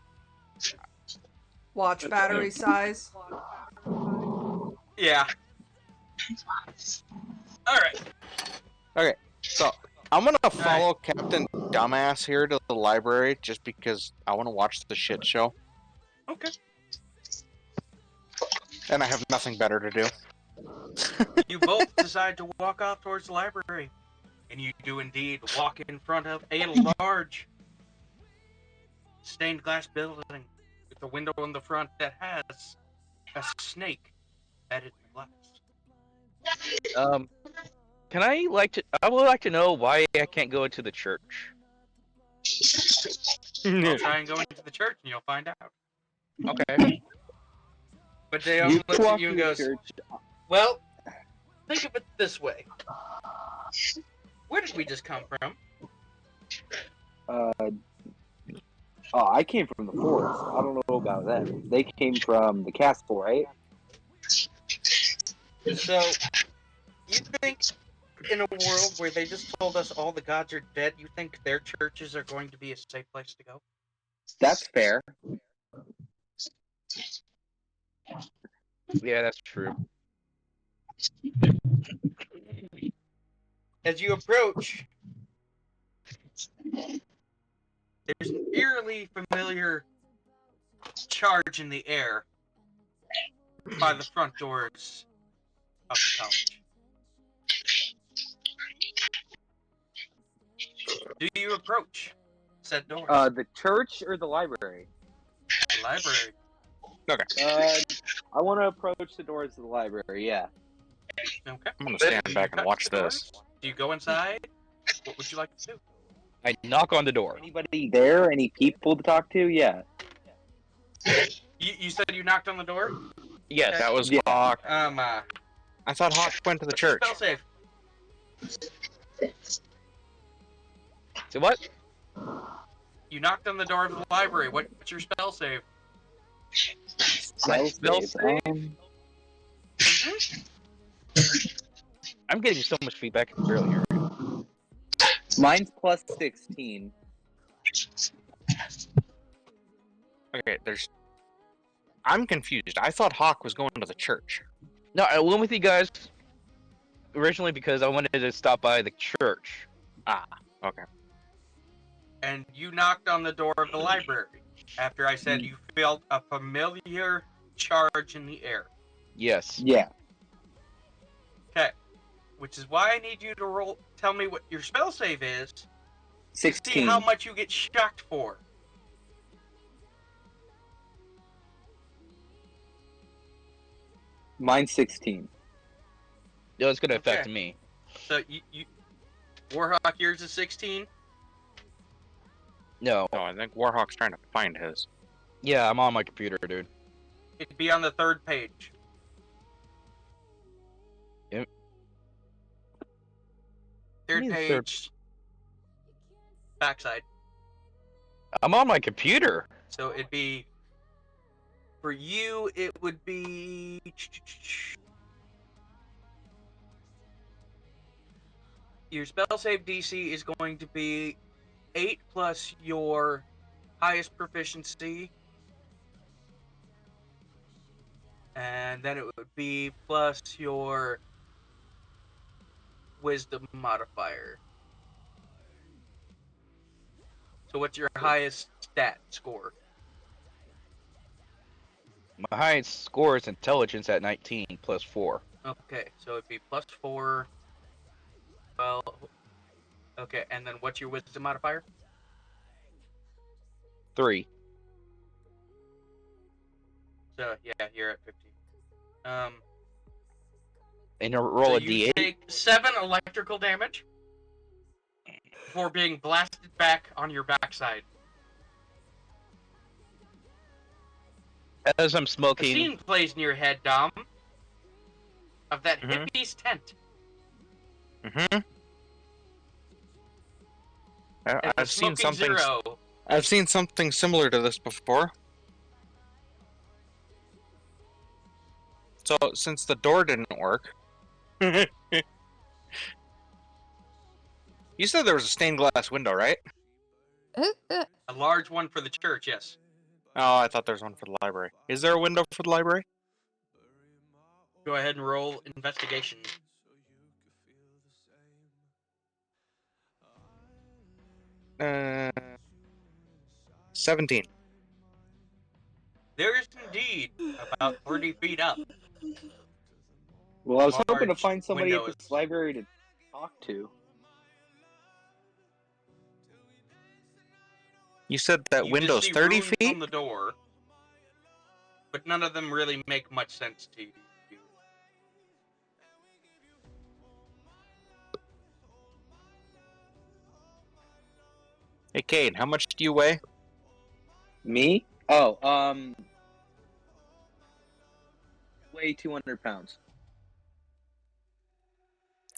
Watch battery size. Yeah. Alright. Okay, so I'm gonna follow Captain Dumbass here to the library just because I want to watch the shit show, Okay. and I have nothing better to do. You both decide to walk off towards the library. And you do indeed walk in front of a large stained glass building with a window in the front that has a snake embedded in the glass. I would like to know why I can't go into the church. I'll try and go into the church and you'll find out. Okay. But Dale looks at you and to the goes, church. well, think of it this way. Where did we just come from? I came from the forest. I don't know about them. They came from the castle, right? So, you think in a world where they just told us all the gods are dead, you think their churches are going to be a safe place to go? That's fair. Yeah, that's true. As you approach, there's an eerily familiar charge in the air by the front doors of the college. Do you approach said doors? The church or the library? The library. I want to approach the doors of the library. Yeah. Okay. I'm gonna stand back and watch this. Do you go inside? What would you like to do? I knock on the door. Anybody there? Any people to talk to? Yeah. You said you knocked on the door? Yes. That was Yeah. Hawk. Uh, I thought Hawk went to the what's your church. spell save? So what? You knocked on the door of the library. What's your spell save? My Spell spell save. save? I'm getting so much feedback. I can barely hear you. Mine's plus 16. Okay, I'm confused. I thought Hawk was going to the church. No, I went with you guys originally because I wanted to stop by the church. Ah, okay. And you knocked on the door of the library after I said you felt a familiar charge in the air. Yes. Yeah. Okay. Which is why I need you to tell me what your spell save is. 16. See how much you get shocked for. Mine's 16. No, it's going to affect Okay. me. So you Warhawk, yours is 16? No. No, I think Warhawk's trying to find his. Yeah, I'm on my computer, dude. It'd be on the 3rd page. Yep. Third Means page. Backside. I'm on my computer. So it'd be, for you, it would be, your spell save DC is going to be 8 plus your highest proficiency, and then it would be plus your wisdom modifier. So what's your highest stat score? My highest score is intelligence at 19 plus 4. Okay, so it'd be plus 4. Well, okay, and then what's your wisdom modifier? 3. So yeah, you're at 15. And you roll So a you d8. take 7 electrical damage for being blasted back on your backside. As I'm A smoking. scene plays in your head, Dom, of that Mhm. hippie's tent. Mm-hmm. And I've seen Smoking something. Zero. I've seen something similar to this before. So since the door didn't work, you said there was a stained glass window, right? A large one for the church, yes. Oh, I thought there was one for the library. Is there a window for the library? Go ahead and roll investigation. 17. There is indeed about 30 feet up. Well, I was hoping to Large find somebody at windows. this library to talk to. You said that You window's just see 30 runes feet? on the door, but none of them really make much sense to you. Hey, Cade, how much do you weigh? Me? Oh, weigh 200 pounds.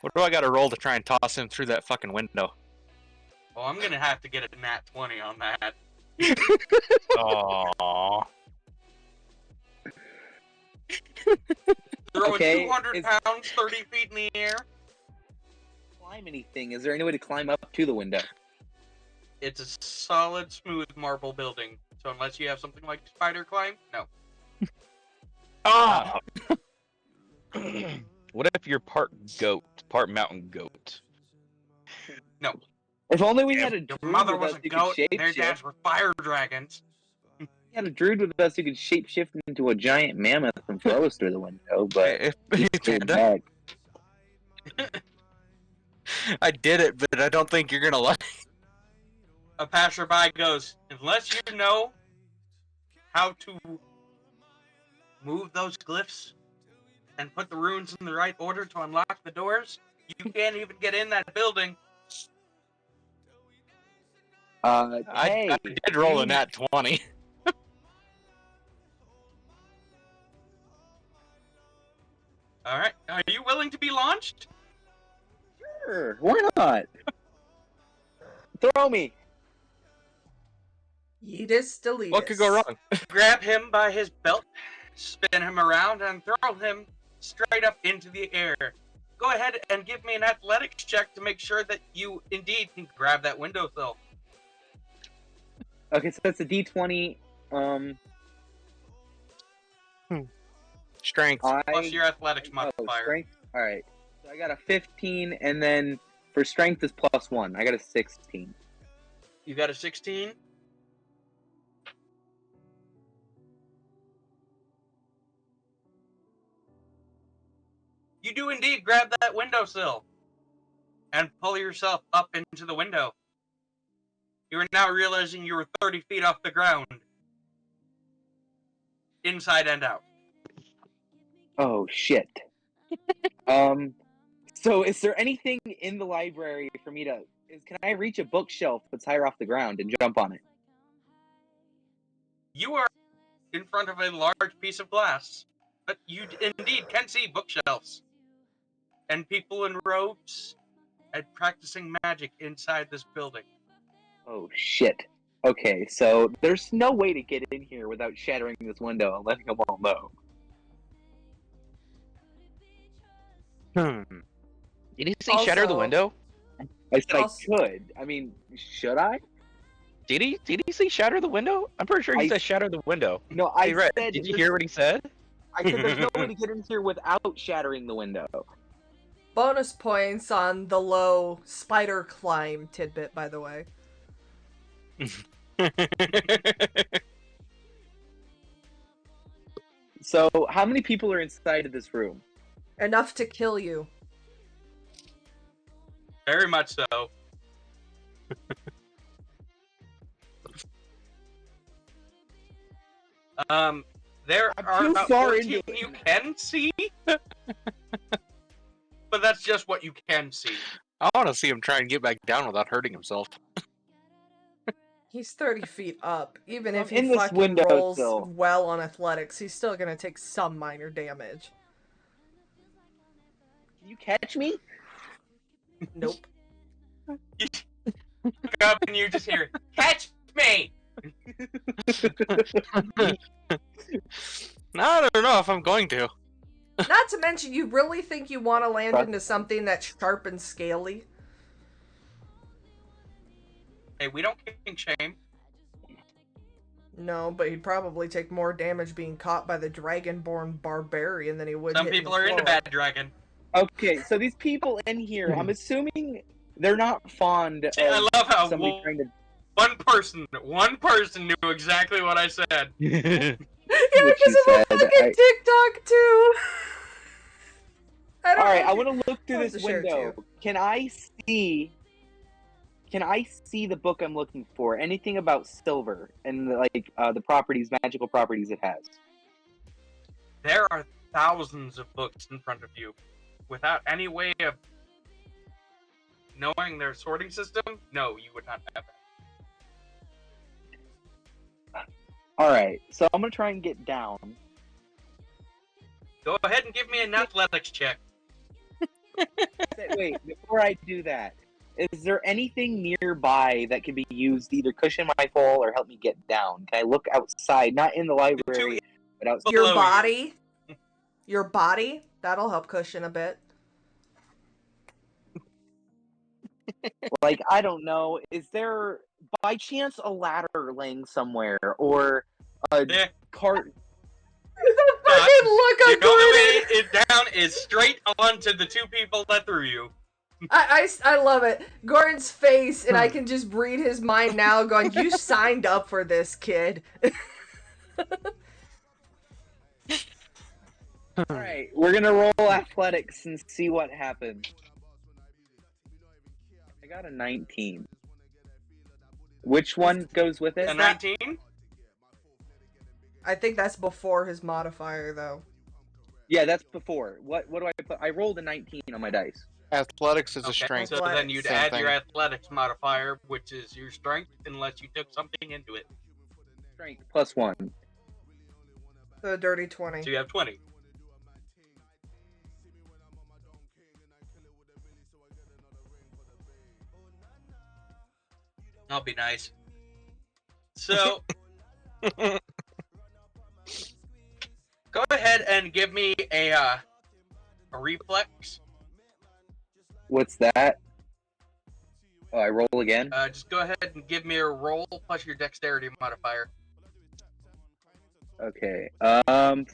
What do I gotta roll to try and toss him through that fucking window? Well, I'm gonna have to get a nat 20 on that. Aww. Throwing Okay, 200 pounds, 30 feet in the air. Climb anything? Is there any way to climb up to the window? It's a solid, smooth marble building. So unless you have something like spider climb, no. Ah! What if you're part goat, part mountain goat? No. If only we If had a your druid mother with was us a who goat, could and their dads shapeshift. were fire dragons. We had a druid with us who could shapeshift into a giant mammoth and throw us through the window, but If, he stayed Panda, back. I did it, but I don't think you're gonna like. A passerby goes, unless you know how to move those glyphs and put the runes in the right order to unlock the doors, you can't even get in that building. Hey, I did roll a nat 20. All right. Are you willing to be launched? Sure, why not? Throw me. Yeetus deletus. What could go wrong? Grab him by his belt, spin him around, and throw him straight up into the air. Go ahead and give me an athletics check to make sure that you indeed can grab that windowsill. Okay, so that's a D20. Strength. Plus your athletics Oh, modifier. strength. All right. So I got a 15, and then for strength is +1. I got a 16. You got a 16? You do indeed grab that windowsill and pull yourself up into the window. You are now realizing you were 30 feet off the ground, inside and out. Oh shit. So is there anything in the library for me to? Can I reach a bookshelf that's higher off the ground and jump on it? You are in front of a large piece of glass, but you indeed can see bookshelves and people in robes and practicing magic inside this building. Oh shit. Okay, so there's no way to get in here without shattering this window and letting them all know. Did he say shatter the Also- window? I said Also- I could. I mean, should I? Did he say shatter the window? I'm pretty sure he I- said shatter the window. No, I Hey, Red, said. did you hear what he said? I said there's no way to get in here without shattering the window. Bonus points on the low spider climb tidbit, by the way. So, how many people are inside of this room? Enough to kill you. Very much so. There I'm are too about far 14 into it. you can see, but that's just what you can see. I want to see him try and get back down without hurting himself. He's 30 feet up. Even if I'm he in this fucking window rolls still. well on athletics, he's still gonna take some minor damage. Can you catch me? Nope. You look up and you just hear, "Catch me!" I don't know if I'm going to. Not to mention, you really think you want to land Trust into something that's sharp and scaly? Hey, we don't king shame. No, but he'd probably take more damage being caught by the dragonborn barbarian than he would. Some hitting people the are into floor. Bad Dragon. Okay, so these people in here, I'm assuming they're not fond of See, I love how somebody trying to. one person knew exactly what I said. Yeah, What because you of a said, fucking TikTok too. I don't All right, know I if you- want to look through I'll have this to share it to window. Can I see? Can I see the book I'm looking for? Anything about silver and the properties, magical properties it has? There are thousands of books in front of you. Without any way of knowing their sorting system, no, you would not have that. All right, so I'm gonna try and get down. Go ahead and give me an athletics check. Wait, before I do that, is there anything nearby that can be used to either cushion my fall or help me get down? Can I look outside, not in the library, but outside? Below Your you. body? Your body? That'll help cushion a bit. Like, I don't know. Is there, by chance, a ladder laying somewhere or a Yeah. cart? The fucking look The of only way Gordon! it down is straight onto the two people that threw you. I love it. Gordon's face, and I can just read his mind now going, you signed up for this, kid. All right, we're gonna roll athletics and see what happens. I got a 19. Which one goes with it? A 19? I think that's before his modifier, though. Yeah, that's before. What do I put? I rolled a 19 on my dice. Athletics is a Okay, strength. so then you'd Same add thing. your athletics modifier, which is your strength, unless you took something into it. Strength +1. The dirty 20. So you have 20. I'll be nice. So, go ahead and give me a reflex. What's that? Oh, I roll again? Just go ahead and give me a roll plus your dexterity modifier. Okay.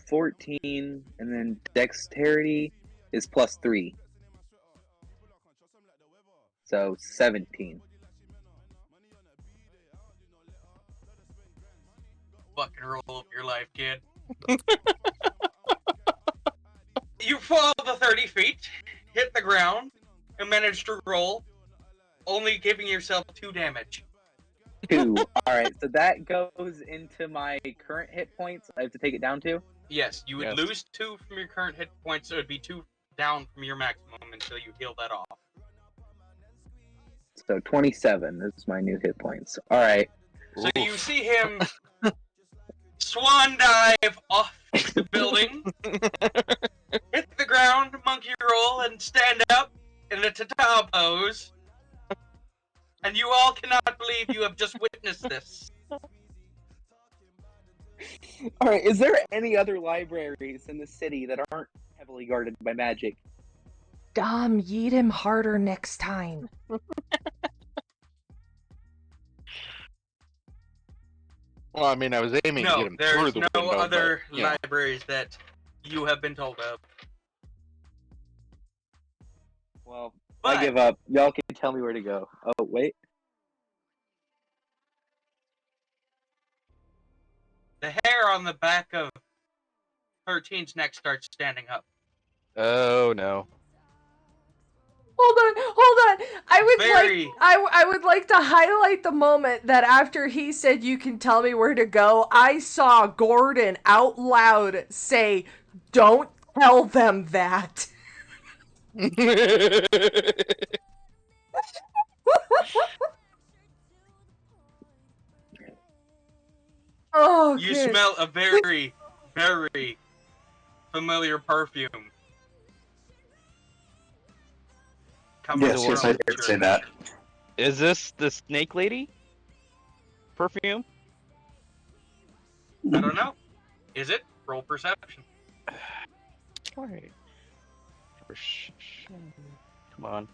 14, and then dexterity is +3. So 17. Fucking roll of your life, kid. You fall the 30 feet, hit the ground, and manage to roll, only giving yourself 2 damage. 2. Alright, so that goes into my current hit points. I have to take it down to? Yes, you would Yes. lose 2 from your current hit points, so it would be 2 down from your maximum until you heal that off. So 27 is my new hit points. Alright. So you see him swan dive off the building, hit the ground, monkey roll, and stand up in the tata pose. And you all cannot believe you have just witnessed this. Alright, is there any other libraries in the city that aren't heavily guarded by magic? Dom, yeet him harder next time. Well, I mean, I was aiming to get No, him through there's the no window, other but, you know. libraries that you have been told of. Well, But- I give up. Y'all can tell me where to go. Oh, wait. The hair on the back of 13's neck starts standing up. Oh no. Hold on. Very- I would like to highlight the moment that after he said you can tell me where to go, I saw Gordon out loud say, "Don't tell them that." Oh, You good. smell a very, very familiar perfume. Coming Yes, from yes, I did say that. Is this the snake lady? Perfume? I don't know. Is it? Roll perception. Alright. Perception. Come on.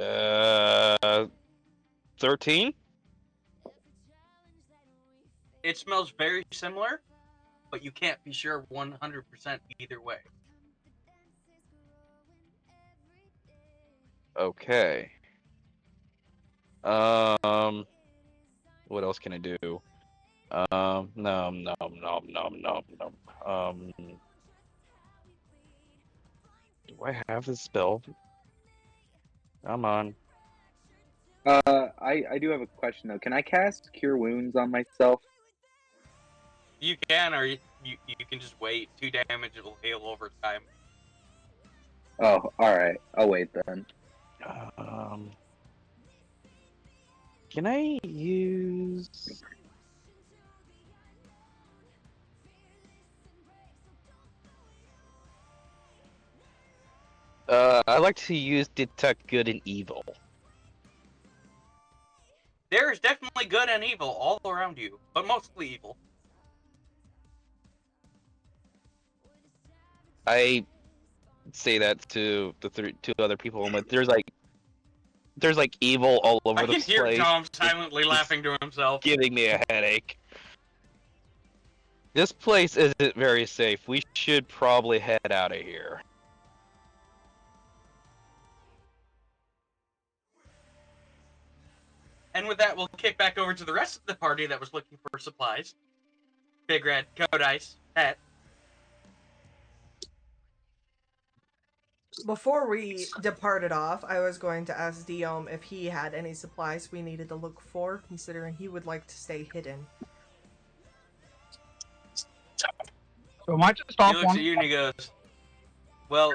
Uh, 13? It smells very similar, but you can't be sure 100% either way. Okay. What else can I do? No. Do I have this spell? Come on. I do have a question, though. Can I cast Cure Wounds on myself? You can, or you can just wait. 2 damage, it'll heal over time. Oh, alright. I'll wait then. Can I use... I like to use Detect Good and Evil. There is definitely good and evil all around you, but mostly evil. I say that to the two other people, but there's like evil all over I the can hear place. Tom silently laughing to himself. Giving me a headache. This place isn't very safe. We should probably head out of here. And with that, we'll kick back over to the rest of the party that was looking for supplies. Big Red, Code Ice, Pet. Before we departed off, I was going to ask Diom if he had any supplies we needed to look for, considering he would like to stay hidden. So am I just He off looks one? at you and he goes, well,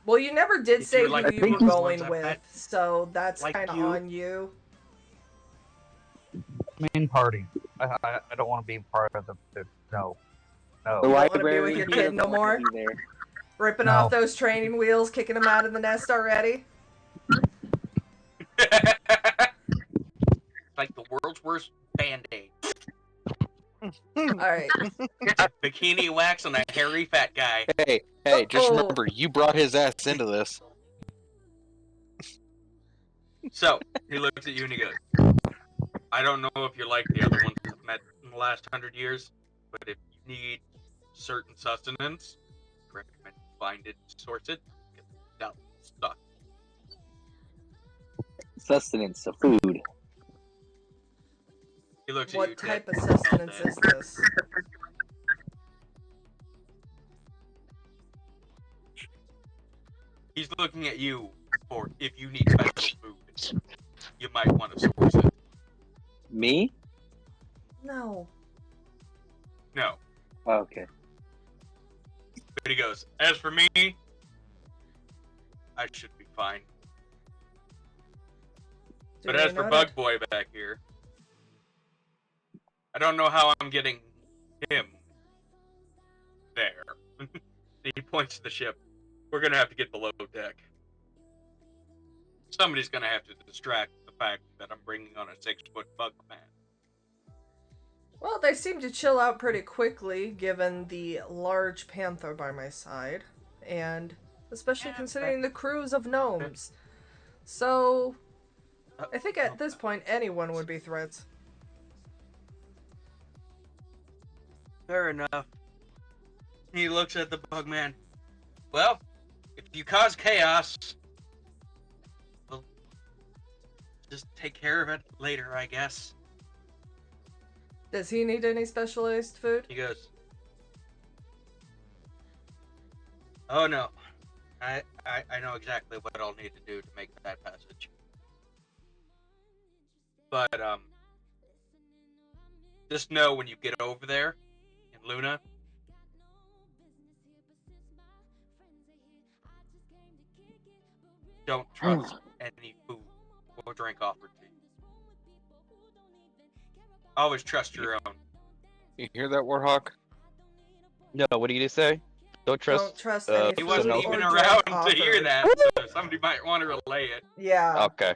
Well, you never did If say you who would like you to were take these going ones I've with, had, so that's like kind of you. on you. Main party. I don't want to be part of the no. The You don't wanna be library with your he kid doesn't no want to more? be there. Ripping No. off those training wheels, kicking them out of the nest already. Like the world's worst Band-Aid. Alright. It's a bikini wax on a hairy fat guy. Hey, just remember, you brought his ass into this. So, he looks at you and he goes, I don't know if you're like the other ones I've met in the last 100 years, but if you need certain sustenance, I recommend you find it, source it, get that stuff. Sustenance of food. He looks at you What dead type of all sustenance day. is this? He's looking at you for if you need special food, you might want to source it. Me? No. No. Okay. But he goes, as for me, I should be fine. But as for Bug Boy back here, I don't know how I'm getting him there. He points to the ship. We're gonna have to get below deck. Somebody's gonna have to distract the fact that I'm bringing on a 6-foot bug man. Well, they seem to chill out pretty quickly, given the large panther by my side, and especially considering the crews of gnomes. So, I think at this point, anyone would be threats. Fair enough. He looks at the bug man. Well, if you cause chaos, we'll just take care of it later, I guess. Does he need any specialized food? He goes, oh no, I know exactly what I'll need to do to make that passage. But, just know when you get over there, in Luna, don't trust any food or drink offered to you. Always trust your own. You hear that, Warhawk? No, what did you say? Don't Don't trust any He food wasn't or even drink around to offered. hear that, so somebody might want to relay it. Yeah. Okay.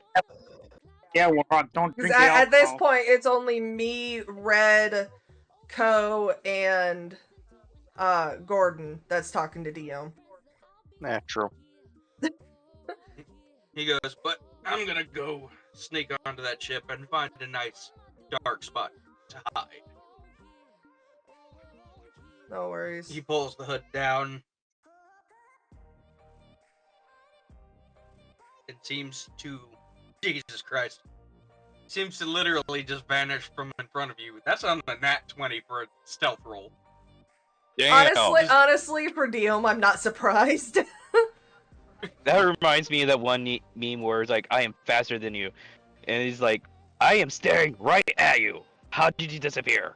Yeah, Warhawk, don't Because drink the at this alcohol. point, it's only me, Red, Co, and Gordon that's talking to Dio. Natural. He goes, but I'm gonna go sneak onto that ship and find a nice dark spot to hide. No worries. He pulls the hood down. It seems to, Jesus Christ, seems to literally just vanish from in front of you. That's on the nat 20 for a stealth roll. Damn. Honestly, for Diem, I'm not surprised. That reminds me of that one meme where it's like, I am faster than you. And he's like, I am staring right at you. How did you disappear?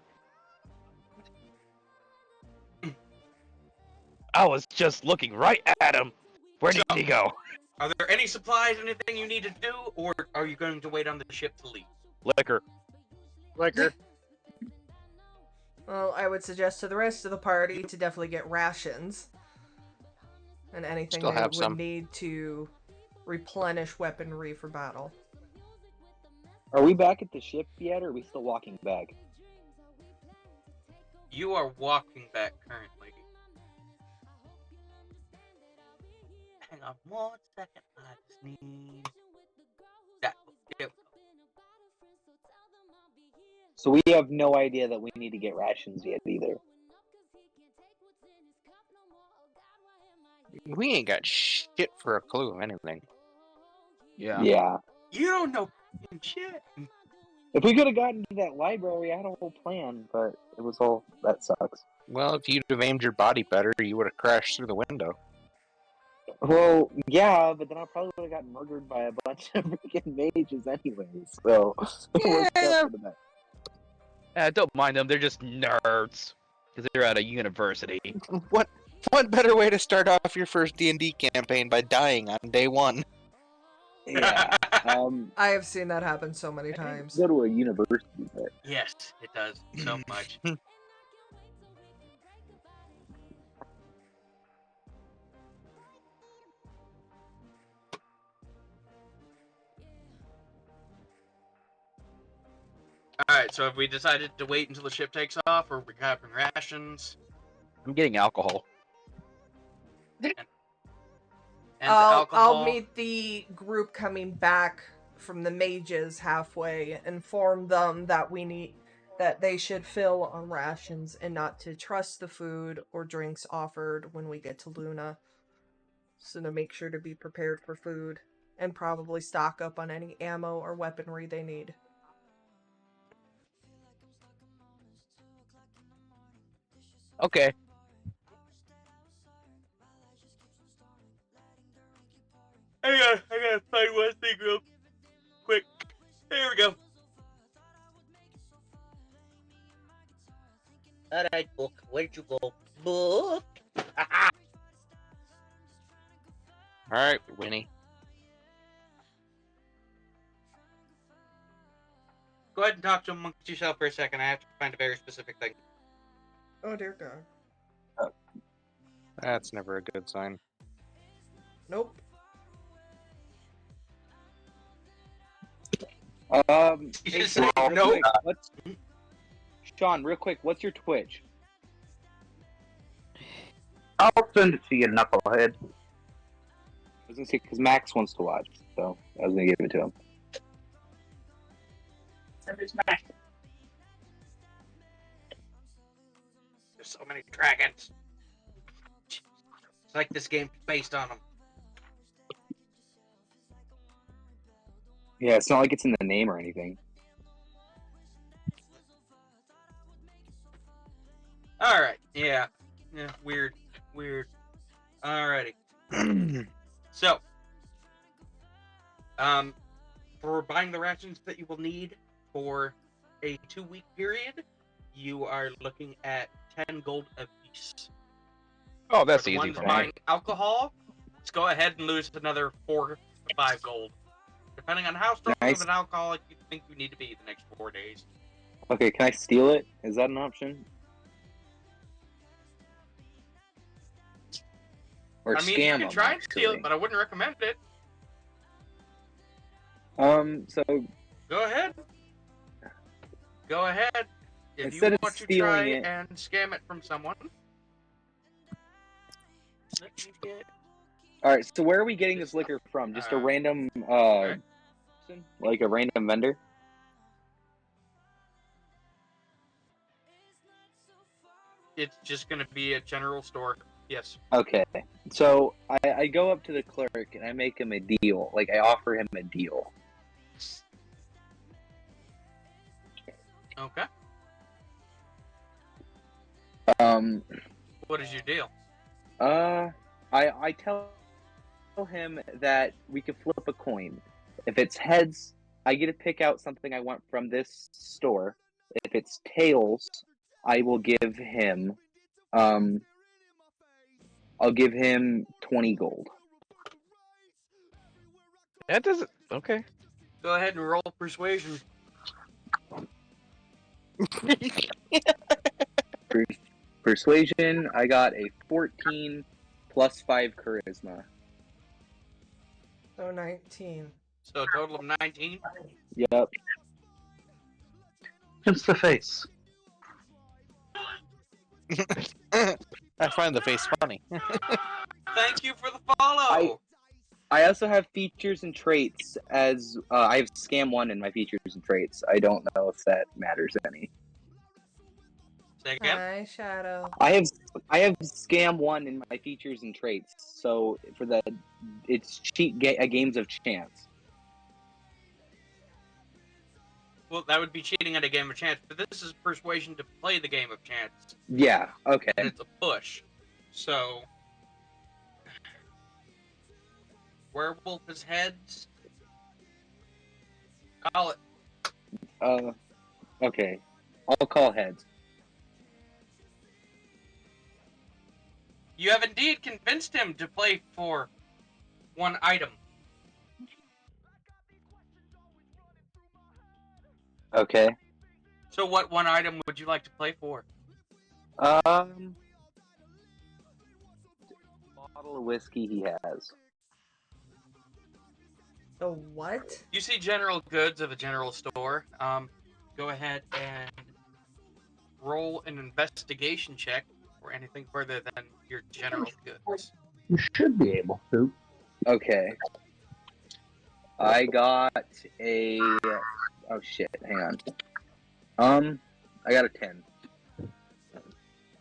I was just looking right at him. Where did he go? Are there any supplies, anything you need to do, or are you going to wait on the ship to leave? Liquor. Well, I would suggest to the rest of the party to definitely get rations. And anything Still they have would some. need to replenish weaponry for battle. Are we back at the ship yet, or are we still walking back? You are walking back currently. Hang on 1 second. I just need that. Yep. So we have no idea that we need to get rations yet either. We ain't got shit for a clue of anything. Yeah. Yeah. You don't know shit. If we could have gotten to that library, I had a whole plan, but it was all... That sucks. Well, if you'd have aimed your body better, you would have crashed through the window. Well, yeah, but then I probably would have gotten murdered by a bunch of freaking mages anyways, so... it worked out for the best. Don't mind them, they're just nerds. Because they're at a university. What better way to start off your first D&D campaign by dying on day one? Yeah. I have seen that happen so many times. Go to a university, but... Yes, it does so much. Alright, so have we decided to wait until the ship takes off, or are we grabbing rations? I'm getting alcohol. And I'll alcohol? meet the group coming back from the mages halfway, inform them that they should fill on rations and not to trust the food or drinks offered when we get to Luna. So to make sure to be prepared for food and probably stock up on any ammo or weaponry they need. Okay. I gotta find one thing real quick. Here we go. Alright, book. Where'd you go? Book? Alright, Winnie. Go ahead and talk to amongst yourself for a second. I have to find a very specific thing. Oh dear God. That's never a good sign. Nope. Hey, Just Sean, say real no. quick, Sean, real quick, what's your Twitch? I'll send it to you, knucklehead. I was gonna say because Max wants to watch, so I was gonna give it to him. There's so many dragons. It's like this game's based on them. Yeah, it's not like it's in the name or anything. Alright, yeah. Yeah, weird. Alrighty. So, for buying the rations that you will need for a 2-week period, you are looking at 10 gold apiece. Oh, that's for the easy ones for buying me. alcohol, let's go ahead and lose another 4 to 5 gold. Depending on how strong Nice. of an alcoholic you think you need to be the next 4 days. Okay, can I steal it? Is that an option? Or I mean, scam you can them, try and steal actually. it, but I wouldn't recommend it. So Go ahead. Go ahead. If Instead you of want to stealing try it- and scam it from someone, let me get... Alright, so where are we getting this liquor from? Just a random, okay. like a random vendor? It's just going to be a general store. Yes. Okay, so I go up to the clerk and I make him a deal. Like, I offer him a deal. Okay. What is your deal? I tell him that we can flip a coin. If it's heads, I get to pick out something I want from this store. If it's tails, I will give him, I'll give him 20 gold. That doesn't. Okay. Go ahead and roll persuasion. Persuasion, I got a 14 plus 5 charisma. So 19. So a total of 19. Yep. Pinch the face. I find the face funny. Thank you for the follow. I also have features and traits as I have scam 1 in my features and traits. I don't know if that matters any. Say again? Hi, Shadow. I have scam 1 in my features and traits. So for the it's games of chance. Well, that would be cheating at a game of chance, but this is persuasion to play the game of chance. Yeah, okay. And it's a push. So, werewolf is heads. Call it. Okay. I'll call heads. You have indeed convinced him to play for one item. Okay. So what one item would you like to play for? Bottle of whiskey he has. The what? You see general goods of a general store. go ahead and roll an investigation check for anything further than your general goods. You should be able to. Okay. I got a. Oh shit! Hang on. I got a 10.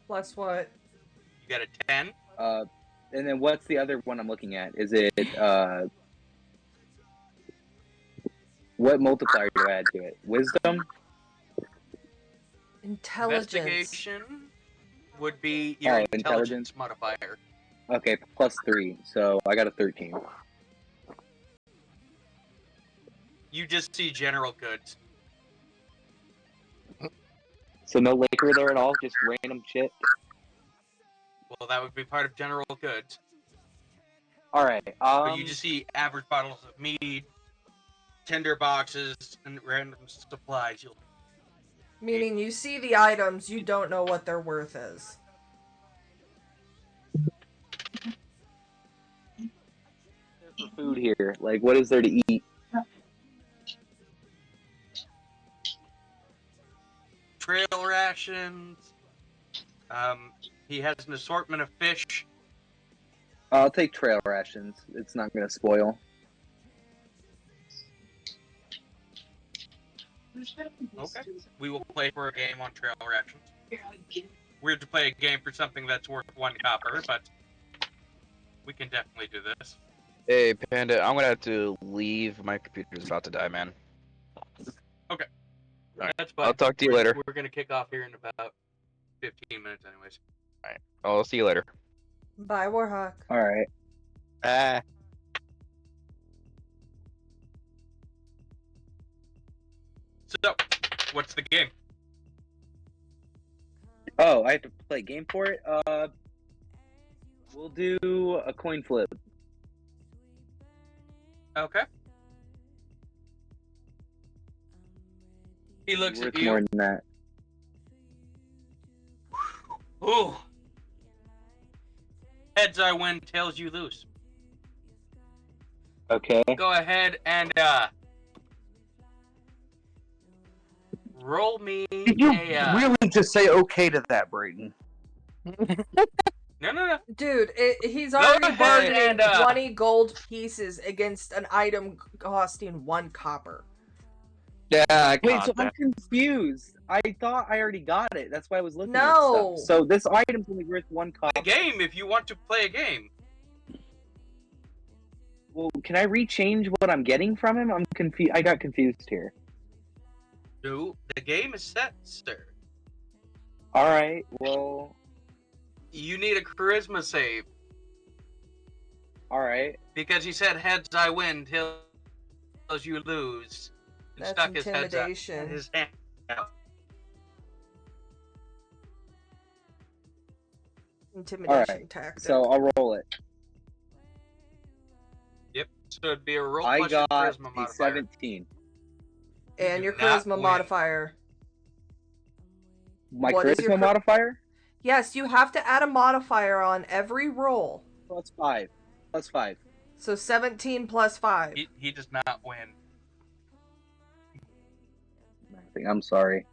Plus what? You got a 10? And then what's the other one I'm looking at? Is it what multiplier do I add to it? Wisdom? Intelligence. Investigation would be your intelligence modifier. Okay, plus 3. So I got a 13. You just see general goods. So no liquor there at all, just random shit. Well, that would be part of general goods. All right. But you just see average bottles of mead, tinder boxes, and random supplies. Meaning you see the items, you don't know what their worth is. For food here, like what is there to eat? Trail rations. He has an assortment of fish. I'll take trail rations. It's not gonna spoil. Okay. We will play for a game on trail rations. Weird to play a game for something that's worth 1 copper, but we can definitely do this. Hey, Panda, I'm gonna have to leave. My computer's about to die, man. Okay. All right. That's fine. I'll talk to you later. We're gonna kick off here in about 15 minutes anyways. All right. I'll see you later. Bye, Warhawk. All right. So, what's the game? Oh, I have to play a game for it? We'll do a coin flip. Okay. He looks Worth at you. more than that. Ooh. Heads I win, tails you lose. Okay. Go ahead and roll me Did you really just say okay to that, Brayden? No. Dude, he's already ahead bargaining and, 20 gold pieces against an item costing 1 copper. Yeah, I Wait, got so I'm that. confused. I thought I already got it. That's why I was looking at No. stuff. So this item's only worth 1 Play copper. a game if you want to play a game. Well, can I rechange what I'm getting from him? I'm confused. I got confused here. No, the game is set, sir. All right. Well. You need a charisma save. All right. Because he said heads I win, tails you lose. And That's stuck his heads out, intimidation. his hand out. Intimidation tactic. So I'll roll it. Yep. So it'd be a roll I plus your got charisma a modifier. 17. And do your not charisma win. modifier. My What is your charisma modifier? Yes, you have to add a modifier on every roll. Plus 5. Plus 5. So 17 plus 5. He does not win. I'm sorry.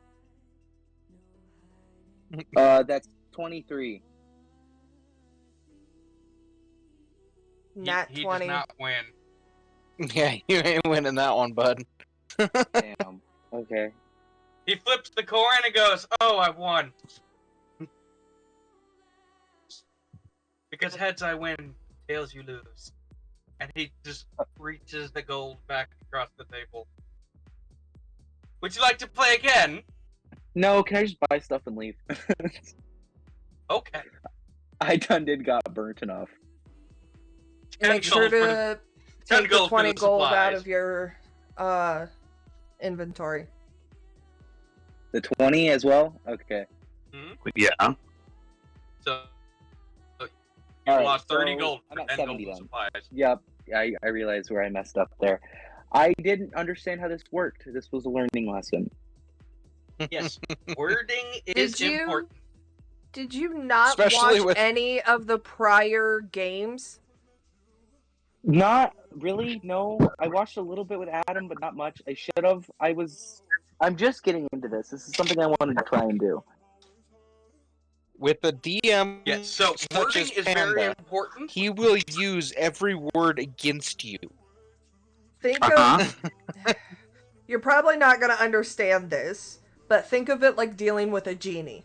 That's 23. Nat He 20. does not win. Yeah, you ain't winning that one, bud. Damn. Okay. He flips the coin and goes, "Oh, I won." Because heads I win, tails you lose. And he just reaches the gold back across the table. Would you like to play again? No, can I just buy stuff and leave? Okay. I done got burnt enough. Make sure to take the gold for 20 the gold out supplies. of your inventory. The 20 as well? Okay. Yeah. So you Alright, lost 30 so gold I'm for at 10 70 gold then. supplies. Yep. I realized where I messed up there. I didn't understand how this worked. This was a learning lesson. Yes, wording is important. Did you not Especially watch with- any of the prior games? Not really, no. I watched a little bit with Adam, but not much. I should have. I was I'm just getting into this. This is something I wanted to try and do. With the DM, Yes, so such wording as is very Panda, important. he will use every word against you. Think of... You're probably not going to understand this, but think of it like dealing with a genie.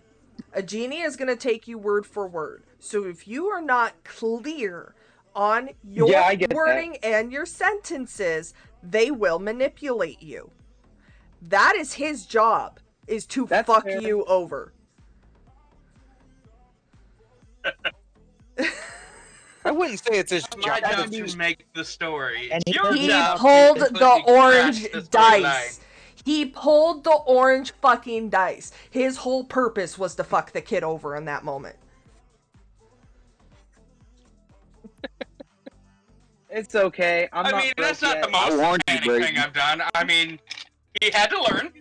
A genie is going to take you word for word. So if you are not clear on your Yeah, I get wording and your sentences, they will manipulate you. That is his job, is to That's fuck fair. you over. I wouldn't say it's his My job. job It's to just make the story. And It's he your does He job pulled to the completely orange craft the dice. storyline. He pulled the orange fucking dice. His whole purpose was to fuck the kid over in that moment. It's okay. I'm I not mean, broke that's not yet. the most warned you, satanic thing Brayden. I've done. I mean, he had to learn.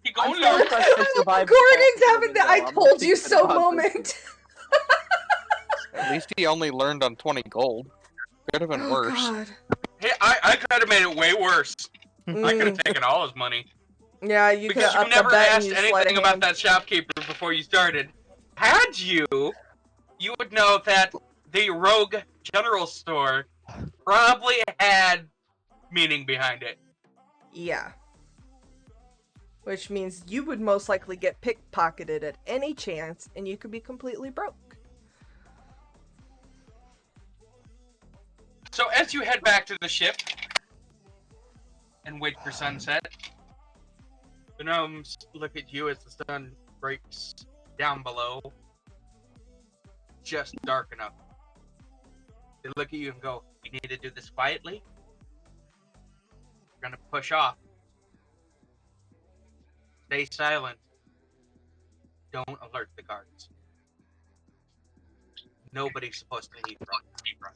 He I'm gonna still learn. impressed I survived the Gordon's false having alarming, the I though. I'm told really you kind so of positive. moment. at least he only learned on 20 gold. Could have been Oh, worse. God. Hey, I could have made it way worse. I could have Mm. taken all his money. Yeah, you could Because have you upped the never bet and asked you sleight of anything about hand. that shopkeeper before you started. Had you, you would know that the rogue general store probably had meaning behind it. Yeah. Which means you would most likely get pickpocketed at any chance and you could be completely broke. So as you head back to the ship and wait for sunset, the gnomes look at you as the sun breaks down below, just dark enough. They look at you and go, "You need to do this quietly. We're gonna push off. Stay silent. Don't alert the guards. Nobody's supposed to leave from front."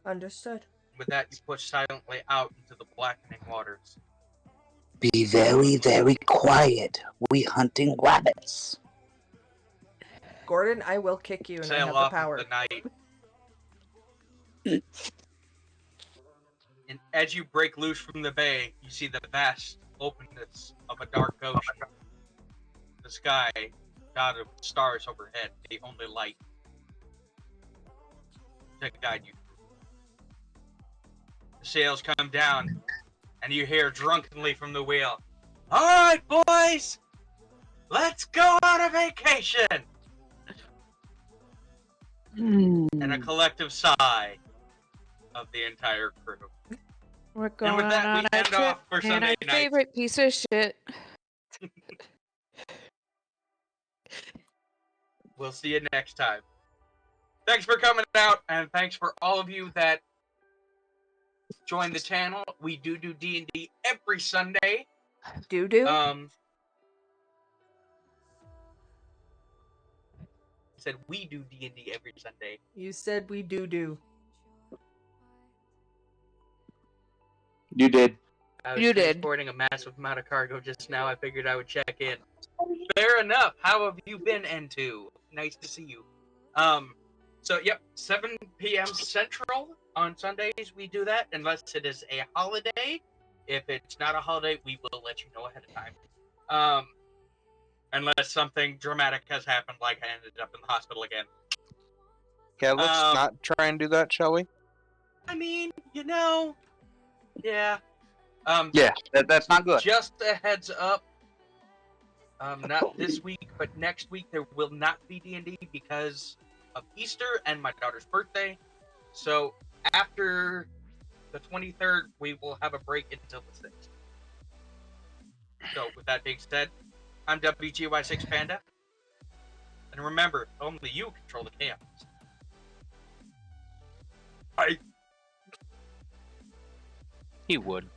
Understood. With that, you push silently out into the blackening waters. Be very, very quiet. We hunting rabbits. Gordon, I will kick you and I Sail have the off power. of the night. And as you break loose from the bay, you see the vast openness of a dark ocean. The sky dotted with stars overhead, the only light to guide you. The sails come down, and you hear drunkenly from the wheel, "All right, boys, let's go on a vacation!" And a collective sigh of the entire crew. We're And going with that, we on a end trip, off for and Sunday our night. favorite piece of shit. We'll see you next time. Thanks for coming out, and thanks for all of you that join the channel. We do D&D every Sunday. Do? Said we do D&D every Sunday. You said we do. You did. I was You did. transporting a massive amount of cargo just now. I figured I would check in. Fair enough. How have you been, N2? Nice to see you. So, yep, 7 p.m. Central on Sundays we do that, unless it is a holiday. If it's not a holiday, we will let you know ahead of time. Unless something dramatic has happened, like I ended up in the hospital again. Yeah, let's not try and do that, shall we? I mean, you know, yeah. Yeah, that's not good. Just a heads up. Not this week, but next week there will not be D&D because of Easter and my daughter's birthday. So after the 23rd, we will have a break until the 6th. So with that being said, I'm WGY6 Panda. And remember, only you control the chaos. Bye. He would.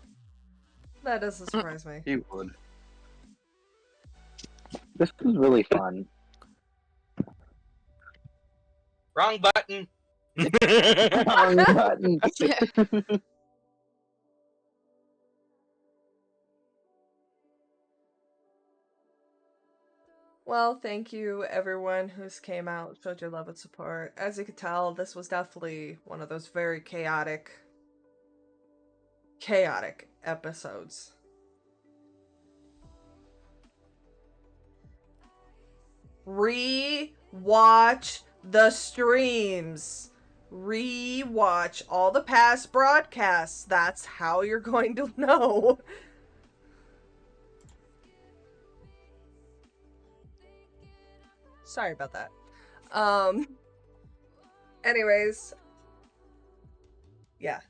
That doesn't surprise me. You would. This was really fun. Wrong button. Wrong button. Well, thank you everyone who's came out, showed your love and support. As you could tell, this was definitely one of those very chaotic episodes. Re-watch the streams. Re-watch all the past broadcasts. That's how you're going to know. Sorry about that. Anyways. Yeah.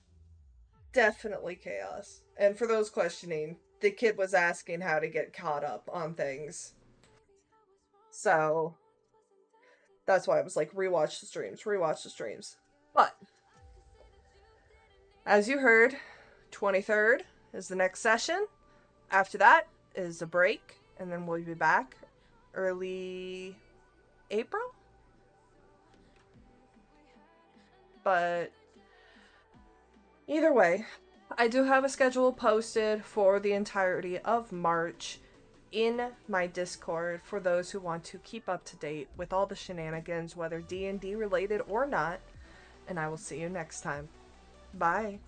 Definitely chaos. And for those questioning, the kid was asking how to get caught up on things. So that's why I was like, rewatch the streams, rewatch the streams. But as you heard, 23rd is the next session. After that is a break, and then we'll be back early April. But either way, I do have a schedule posted for the entirety of March in my Discord for those who want to keep up to date with all the shenanigans, whether D&D related or not. And I will see you next time. Bye.